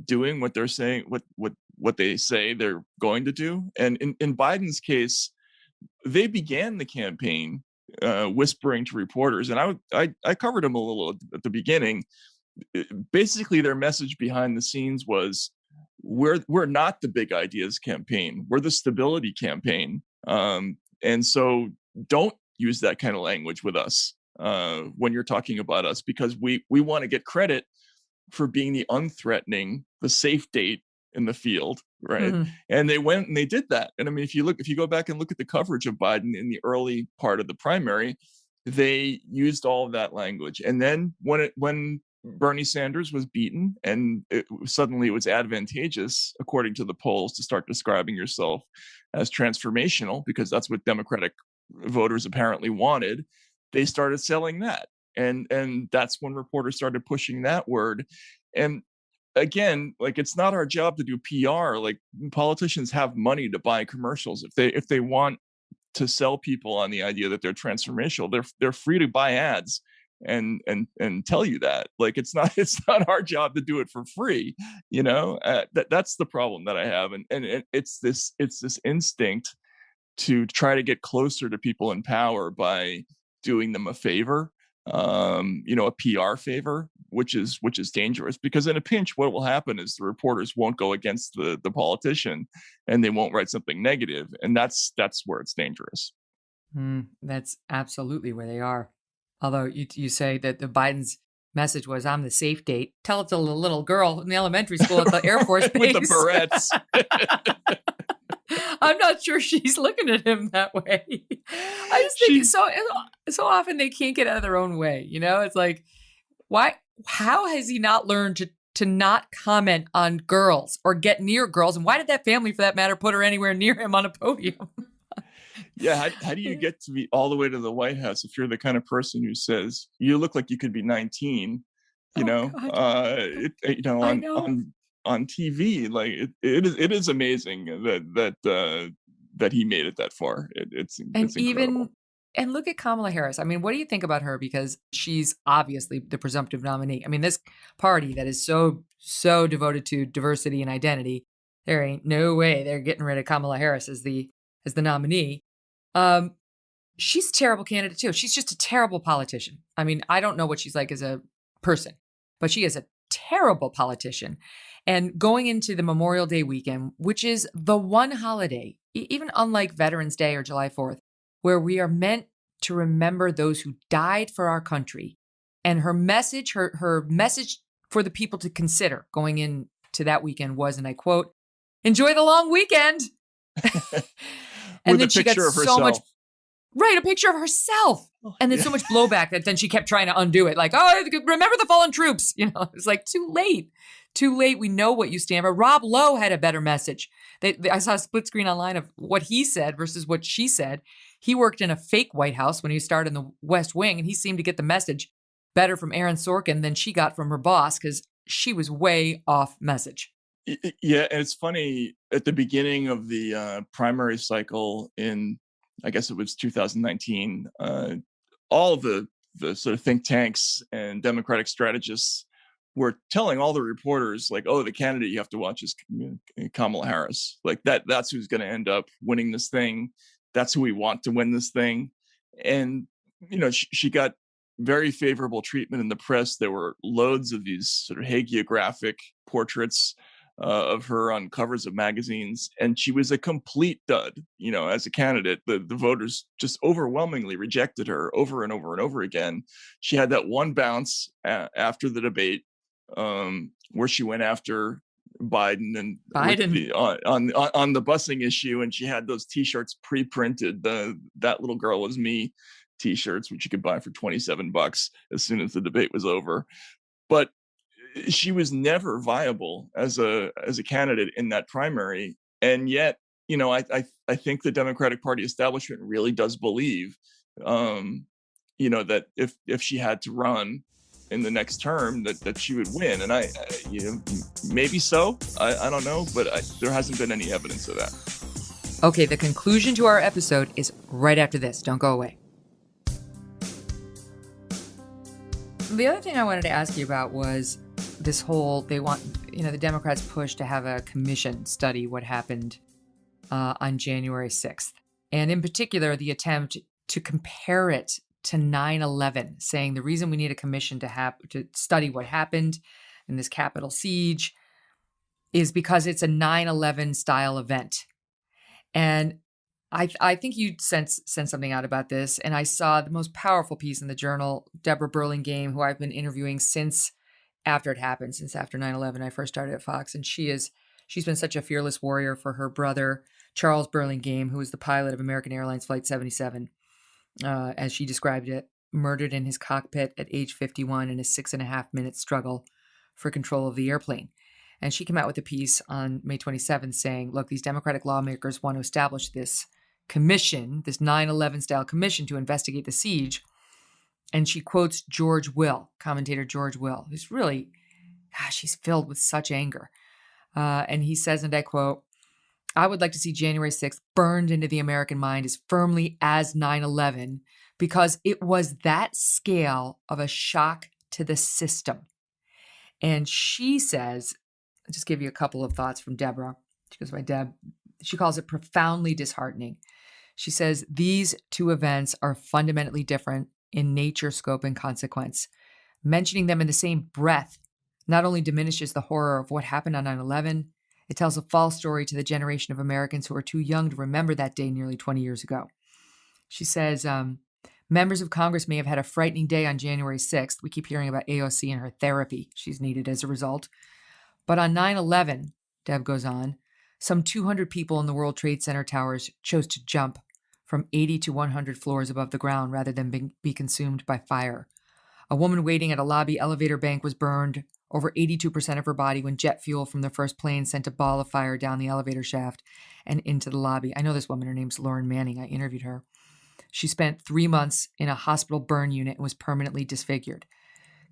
doing what they're saying, what they say they're going to do? And in Biden's case, they began the campaign whispering to reporters, and I covered them a little at the beginning. Basically, their message behind the scenes was, we're not the big ideas campaign, we're the stability campaign, and so don't use that kind of language with us when you're talking about us, because we want to get credit for being the unthreatening, the safe date in the field, right? Mhm. And they went and they did that. And I mean, if you go back and look at the coverage of Biden in the early part of the primary, they used all of that language. And then when Bernie Sanders was beaten, and suddenly it was advantageous, according to the polls, to start describing yourself as transformational, because that's what Democratic voters apparently wanted, they started selling that. And that's when reporters started pushing that word. And again, like, it's not our job to do PR. Like, politicians have money to buy commercials. If they want to sell people on the idea that they're transformational, they're free to buy ads and tell you that. Like, it's not our job to do it for free. That's the problem that I have. And it's this instinct to try to get closer to people in power by doing them a favor, a PR favor, which is dangerous, because in a pinch, what will happen is the reporters won't go against the politician, and they won't write something negative, and that's where it's dangerous. That's absolutely where they are. Although you say that the Biden's message was, "I'm the safe date." Tell it to the little girl in the elementary school at the Air Force Base With the barrettes. I'm not sure she's looking at him that way. I just think so often they can't get out of their own way. It's like, why? How has he not learned to not comment on girls or get near girls? And why did that family, for that matter, put her anywhere near him on a podium? Yeah, how do you get to be all the way to the White House if you're the kind of person who says you look like you could be 19? On TV, like it is amazing that he made it that far. It's incredible. And look at Kamala Harris. I mean, what do you think about her? Because she's obviously the presumptive nominee. I mean, this party that is so devoted to diversity and identity, there ain't no way they're getting rid of Kamala Harris as the nominee. She's a terrible candidate too. She's just a terrible politician. I mean, I don't know what she's like as a person, but she is a terrible politician. And going into the Memorial Day weekend, which is the one holiday, even unlike Veterans Day or July 4th, where we are meant to remember those who died for our country. And her message for the people to consider going into that weekend was, and I quote, "Enjoy the long weekend." And then she got so much, a picture of herself. And then so much blowback that then she kept trying to undo it. Like, oh, remember the fallen troops. It's like too late. We know what you stand for. Rob Lowe had a better message. I saw a split screen online of what he said versus what she said. He worked in a fake White House when he started in the West Wing, and he seemed to get the message better from Aaron Sorkin than she got from her boss, because she was way off message. Yeah, and it's funny, at the beginning of the primary cycle in, I guess it was 2019, all the sort of think tanks and Democratic strategists were telling all the reporters, like, oh, the candidate you have to watch is Kamala Harris. Like that's who's going to end up winning this thing. That's who we want to win this thing. And, she got very favorable treatment in the press. There were loads of these sort of hagiographic portraits of her on covers of magazines, and she was a complete dud. As a candidate, the voters just overwhelmingly rejected her over and over and over again. She had that one bounce after the debate, where she went after Biden and on the busing issue, and she had those T-shirts pre-printed. That little girl was me T-shirts, which you could buy for $27 as soon as the debate was over. But she was never viable as a candidate in that primary, and yet, I think the Democratic Party establishment really does believe, that if she had to run in the next term, that she would win. And I maybe so. I don't know, but there hasn't been any evidence of that. Okay, the conclusion to our episode is right after this. Don't go away. The other thing I wanted to ask you about was this whole, they want, the Democrats push to have a commission study what happened on January 6th. And in particular, the attempt to compare it to 9/11, saying the reason we need a commission to study what happened in this Capitol siege is because it's a 9/11 style event. And I think you sent something out about this, and I saw the most powerful piece in the Journal, Deborah Burlingame, who I've been interviewing since after it happened, since after 9/11, I first started at Fox. And she's been such a fearless warrior for her brother, Charles Burlingame, who was the pilot of American Airlines Flight 77, as she described it, murdered in his cockpit at age 51 in a 6.5-minute struggle for control of the airplane. And she came out with a piece on May 27th saying, look, these Democratic lawmakers want to establish this commission, this 9/11 style commission to investigate the siege. And she quotes commentator George Will, who's really, he's filled with such anger. And he says, and I quote, "I would like to see January 6th burned into the American mind as firmly as 9/11 because it was that scale of a shock to the system." And she says, I'll just give you a couple of thoughts from Deborah. She goes by Deb. She calls it profoundly disheartening. She says these two events are fundamentally different in nature, scope, and consequence. Mentioning them in the same breath not only diminishes the horror of what happened on 9/11, it tells a false story to the generation of Americans who are too young to remember that day nearly 20 years ago. She says, members of Congress may have had a frightening day on January 6th. We keep hearing about AOC and her therapy she's needed as a result. But on 9/11, Deb goes on, some 200 people in the World Trade Center towers chose to jump from 80 to 100 floors above the ground rather than be consumed by fire. A woman waiting at a lobby elevator bank was burned over 82% of her body when jet fuel from the first plane sent a ball of fire down the elevator shaft and into the lobby. I know this woman. Her name's Lauren Manning. I interviewed her. She spent 3 months in a hospital burn unit and was permanently disfigured.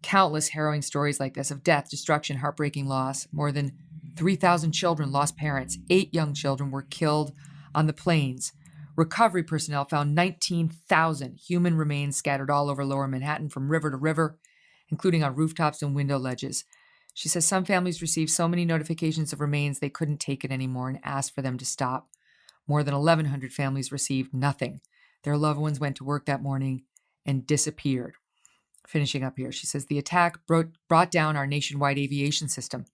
Countless harrowing stories like this of death, destruction, heartbreaking loss. More than 3,000 children lost parents. 8 young children were killed on the planes. Recovery personnel found 19,000 human remains scattered all over lower Manhattan from river to river, including on rooftops and window ledges. She says some families received so many notifications of remains they couldn't take it anymore and asked for them to stop. More than 1,100 families received nothing. Their loved ones went to work that morning and disappeared. Finishing up here, she says the attack brought down our nationwide aviation system.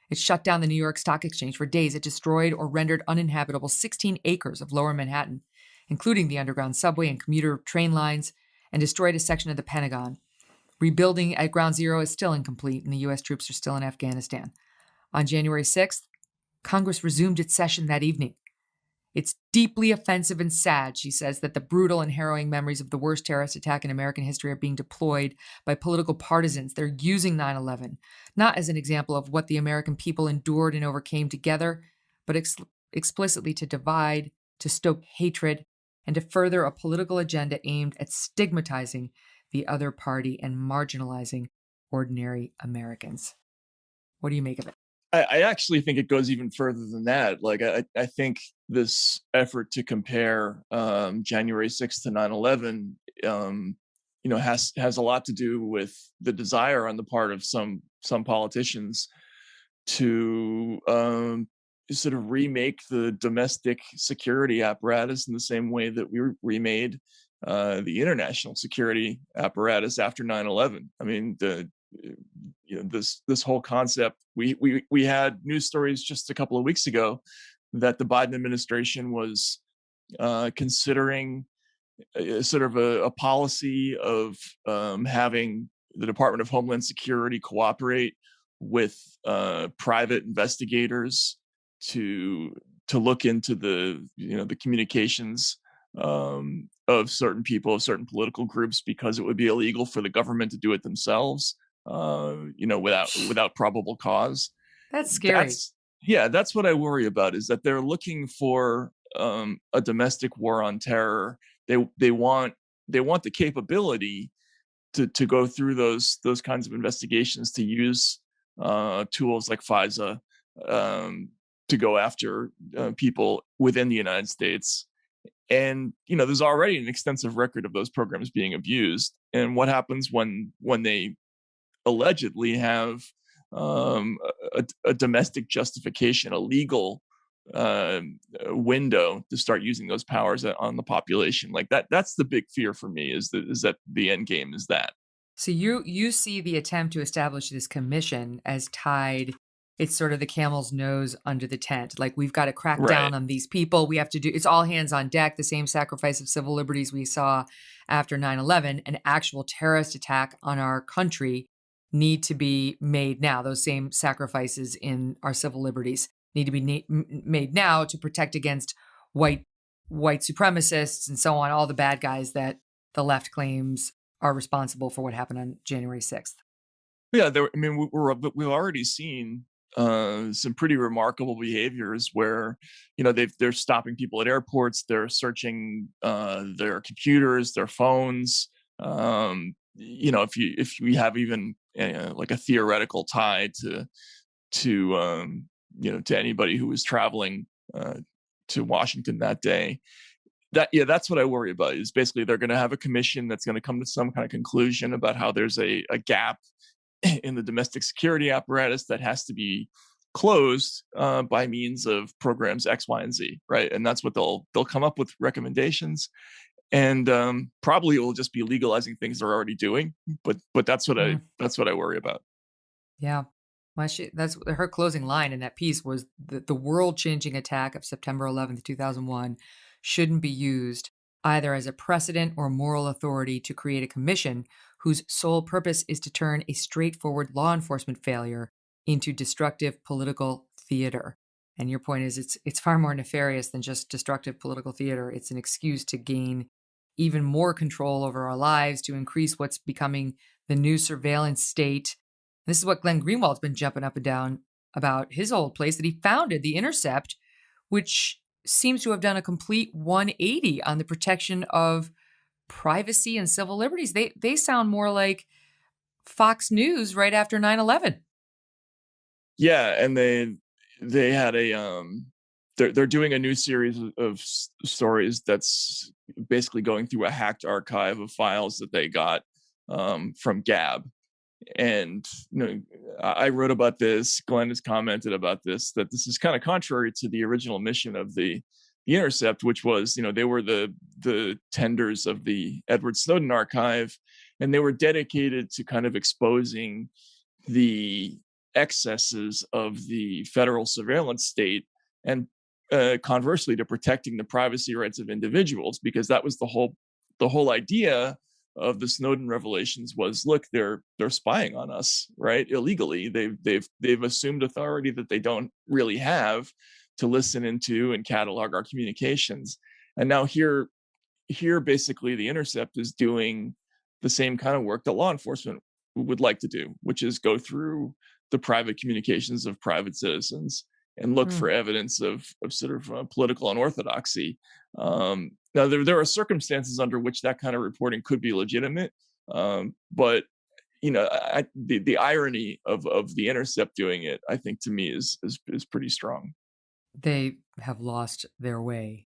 It shut down the New York Stock Exchange for days. It destroyed or rendered uninhabitable 16 acres of lower Manhattan, including the underground subway and commuter train lines, and destroyed a section of the Pentagon. Rebuilding at Ground Zero is still incomplete, and the U.S. troops are still in Afghanistan. On January 6th, Congress resumed its session that evening. It's deeply offensive and sad, she says, that the brutal and harrowing memories of the worst terrorist attack in American history are being deployed by political partisans. They're using 9/11, not as an example of what the American people endured and overcame together, but explicitly to divide, to stoke hatred, and to further a political agenda aimed at stigmatizing the other party and marginalizing ordinary Americans. What do you make of it? I actually think it goes even further than that. Like, I think this effort to compare January 6th to 9/11, has a lot to do with the desire on the part of some politicians to sort of remake the domestic security apparatus in the same way that we remade the international security apparatus after 9/11. I mean, this whole concept. We had news stories just a couple of weeks ago that the Biden administration was considering sort of a policy of having the Department of Homeland Security cooperate with private investigators to look into the communications of certain people, of certain political groups, because it would be illegal for the government to do it themselves, without probable cause. That's scary. That's what I worry about, is that they're looking for a domestic war on terror. They want the capability to go through those kinds of investigations, to use tools like FISA to go after people within the United States. And there's already an extensive record of those programs being abused. And what happens when they allegedly have a domestic justification, a legal window to start using those powers on the population? Like that's the big fear for me, is that the end game is that. So you see the attempt to establish this commission as tied. It's sort of the camel's nose under the tent. Like, we've got to crack down on these people. We have to do, it's all hands on deck, the same sacrifice of civil liberties we saw after 9/11, an actual terrorist attack on our country need to be made now. Those same sacrifices in our civil liberties need to be made now to protect against white supremacists and so on, all the bad guys that the left claims are responsible for what happened on January 6th. Yeah, we've already seen some pretty remarkable behaviors where they're stopping people at airports, they're searching their computers, their phones. If we have even like a theoretical tie to anybody who was traveling to Washington that day. That's what I worry about, is basically they're going to have a commission that's going to come to some kind of conclusion about how there's a gap in the domestic security apparatus that has to be closed by means of programs X, Y, and Z, right? And that's what they'll come up with recommendations, and probably it will just be legalizing things they're already doing. But that's what I worry about. Yeah. That's her closing line in that piece was that the world-changing attack of September 11th, 2001 shouldn't be used either as a precedent or moral authority to create a commission whose sole purpose is to turn a straightforward law enforcement failure into destructive political theater. And your point is it's far more nefarious than just destructive political theater. It's an excuse to gain even more control over our lives, to increase what's becoming the new surveillance state. This is what Glenn Greenwald's been jumping up and down about his old place that he founded, The Intercept, which seems to have done a complete 180 on the protection of privacy and civil liberties. They sound more like Fox News right after 9/11. Yeah, and they had they're doing a new series of stories that's basically going through a hacked archive of files that they got from Gab. And I wrote about this. Glenn has commented about this, that this is kind of contrary to the original mission of the Intercept, which was, they were the tenders of the Edward Snowden archive, and they were dedicated to kind of exposing the excesses of the federal surveillance state, and conversely to protecting the privacy rights of individuals, because that was the whole idea of the Snowden revelations was, look, they're spying on us, right? Illegally. They've assumed authority that they don't really have to listen into and catalog our communications. And now here basically the Intercept is doing the same kind of work that law enforcement would like to do, which is go through the private communications of private citizens and look for evidence of sort of political unorthodoxy. Now, there are circumstances under which that kind of reporting could be legitimate, but the irony of the Intercept doing it, I think, to me is pretty strong. They have lost their way.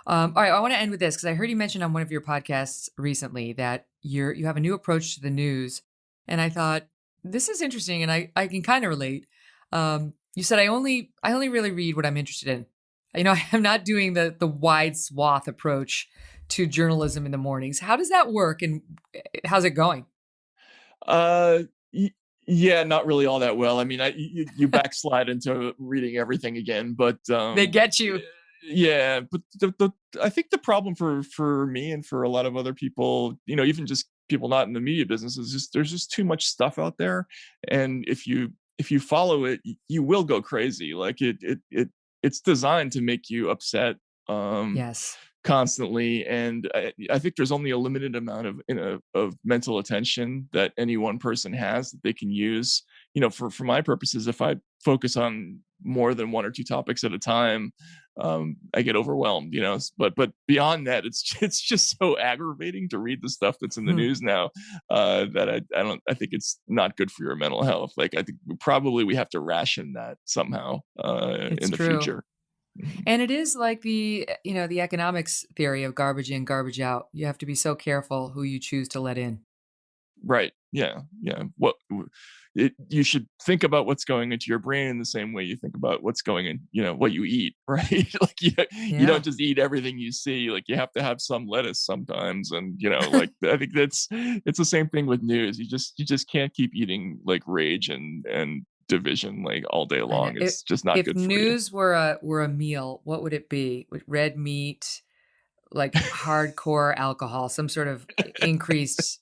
All right, I want to end with this because I heard you mention on one of your podcasts recently that you have a new approach to the news, and I thought this is interesting, and I can kind of relate. You said I only really read what I'm interested in. I'm not doing the wide swath approach to journalism in the mornings. How does that work, and how's it going? Yeah, not really all that well. I mean, you backslide into reading everything again, but they get you. Yeah, but I think the problem for me and for a lot of other people, even just people not in the media business, is just there's just too much stuff out there, and if you follow it, you will go crazy. Like it's designed to make you upset. Yes. Constantly, and I think there's only a limited amount of mental attention that any one person has that they can use. For my purposes, if I focus on more than one or two topics at a time, I get overwhelmed. But beyond that, it's just so aggravating to read the stuff that's in the news now that I think it's not good for your mental health. Like, I think we have to ration that somehow in the future. And it is like the economics theory of garbage in, garbage out. You have to be so careful who you choose to let in. Right. Yeah. You should think about what's going into your brain in the same way you think about what's going in, what you eat, right? Like you don't just eat everything you see. Like, you have to have some lettuce sometimes. And, like, I think it's the same thing with news. You just can't keep eating like rage and division like all day long. It's just not good for you. If news were a meal, what would it be? With red meat, like hardcore alcohol, some sort of increased,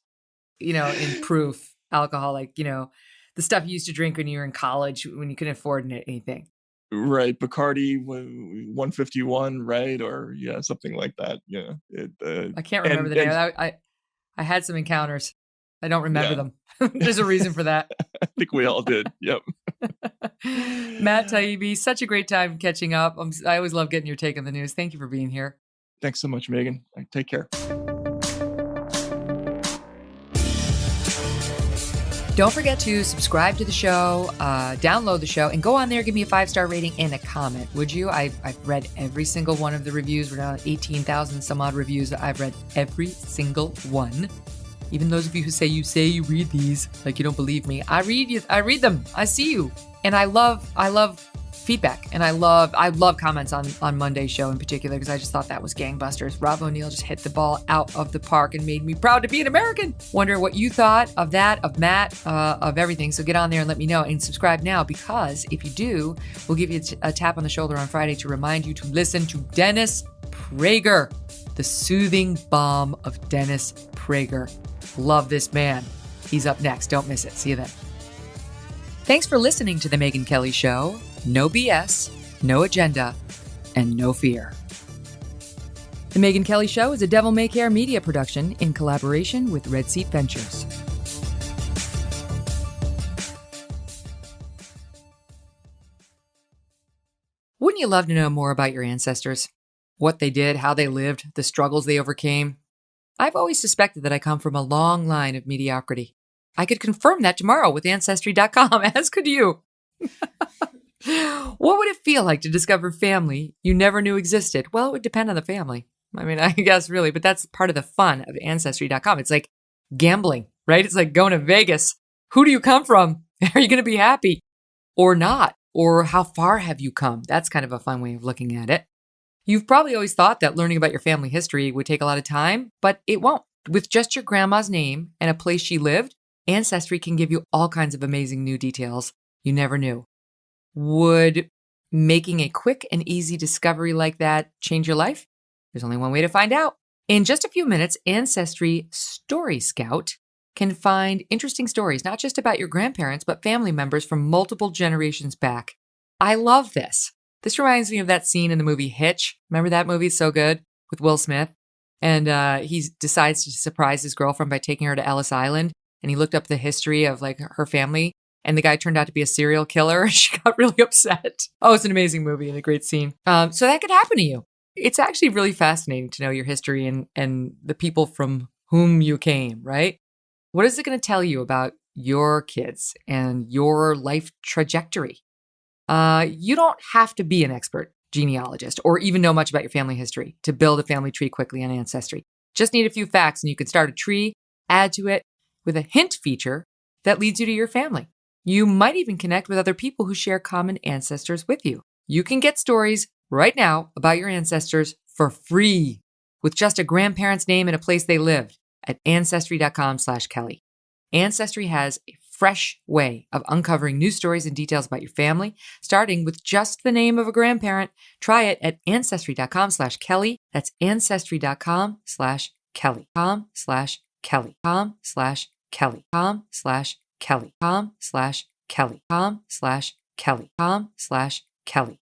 in proof alcohol, like, the stuff you used to drink when you were in college when you couldn't afford anything. Right. Bacardi 151, right? Or something like that. Yeah. I can't remember the name. I had some encounters. I don't remember them. There's a reason for that. I think we all did. Yep. Matt Taibbi, such a great time catching up. I always love getting your take on the news. Thank you for being here. Thanks so much, Megyn. Take care. Don't forget to subscribe to the show, download the show, and go on there, give me a 5-star rating and a comment, would you? I've read every single one of the reviews. We're now at 18,000 some odd reviews. I've read every single one. Even those of you who say you read these, like you don't believe me. I read them. I see you. And I love feedback. And I love comments on Monday's show in particular, because I just thought that was gangbusters. Rob O'Neill just hit the ball out of the park and made me proud to be an American. Wonder what you thought of that, of Matt, of everything. So get on there and let me know, and subscribe now, because if you do, we'll give you a tap on the shoulder on Friday to remind you to listen to Dennis Prager, the soothing balm of Dennis Prager. Love this man. He's up next. Don't miss it. See you then. Thanks for listening to The Megyn Kelly Show. No BS, no agenda, and no fear. The Megyn Kelly Show is a Devil May Care media production in collaboration with Red Seat Ventures. Wouldn't you love to know more about your ancestors? What they did, how they lived, the struggles they overcame? I've always suspected that I come from a long line of mediocrity. I could confirm that tomorrow with Ancestry.com, as could you. What would it feel like to discover family you never knew existed? Well, it would depend on the family. I mean, I guess really, but that's part of the fun of Ancestry.com. It's like gambling, right? It's like going to Vegas. Who do you come from? Are you going to be happy or not? Or how far have you come? That's kind of a fun way of looking at it. You've probably always thought that learning about your family history would take a lot of time, but it won't. With just your grandma's name and a place she lived, Ancestry can give you all kinds of amazing new details you never knew. Would making a quick and easy discovery like that change your life? There's only one way to find out. In just a few minutes, Ancestry Story Scout can find interesting stories, not just about your grandparents, but family members from multiple generations back. I love this. This reminds me of that scene in the movie Hitch. Remember that movie? It's so good, with Will Smith. And he decides to surprise his girlfriend by taking her to Ellis Island. And he looked up the history of like her family. And the guy turned out to be a serial killer. She got really upset. Oh, it's an amazing movie and a great scene. So that could happen to you. It's actually really fascinating to know your history and the people from whom you came, right? What is it going to tell you about your kids and your life trajectory? You don't have to be an expert genealogist or even know much about your family history to build a family tree quickly on Ancestry. Just need a few facts and you can start a tree, add to it with a hint feature that leads you to your family. You might even connect with other people who share common ancestors with you. You can get stories right now about your ancestors for free with just a grandparent's name and a place they lived at Ancestry.com/Kelly. Ancestry has a fresh way of uncovering new stories and details about your family, starting with just the name of a grandparent. Try it at Ancestry.com/Kelly. That's Ancestry.com/Kelly. Kelly. Kelly. Kelly. Kelly.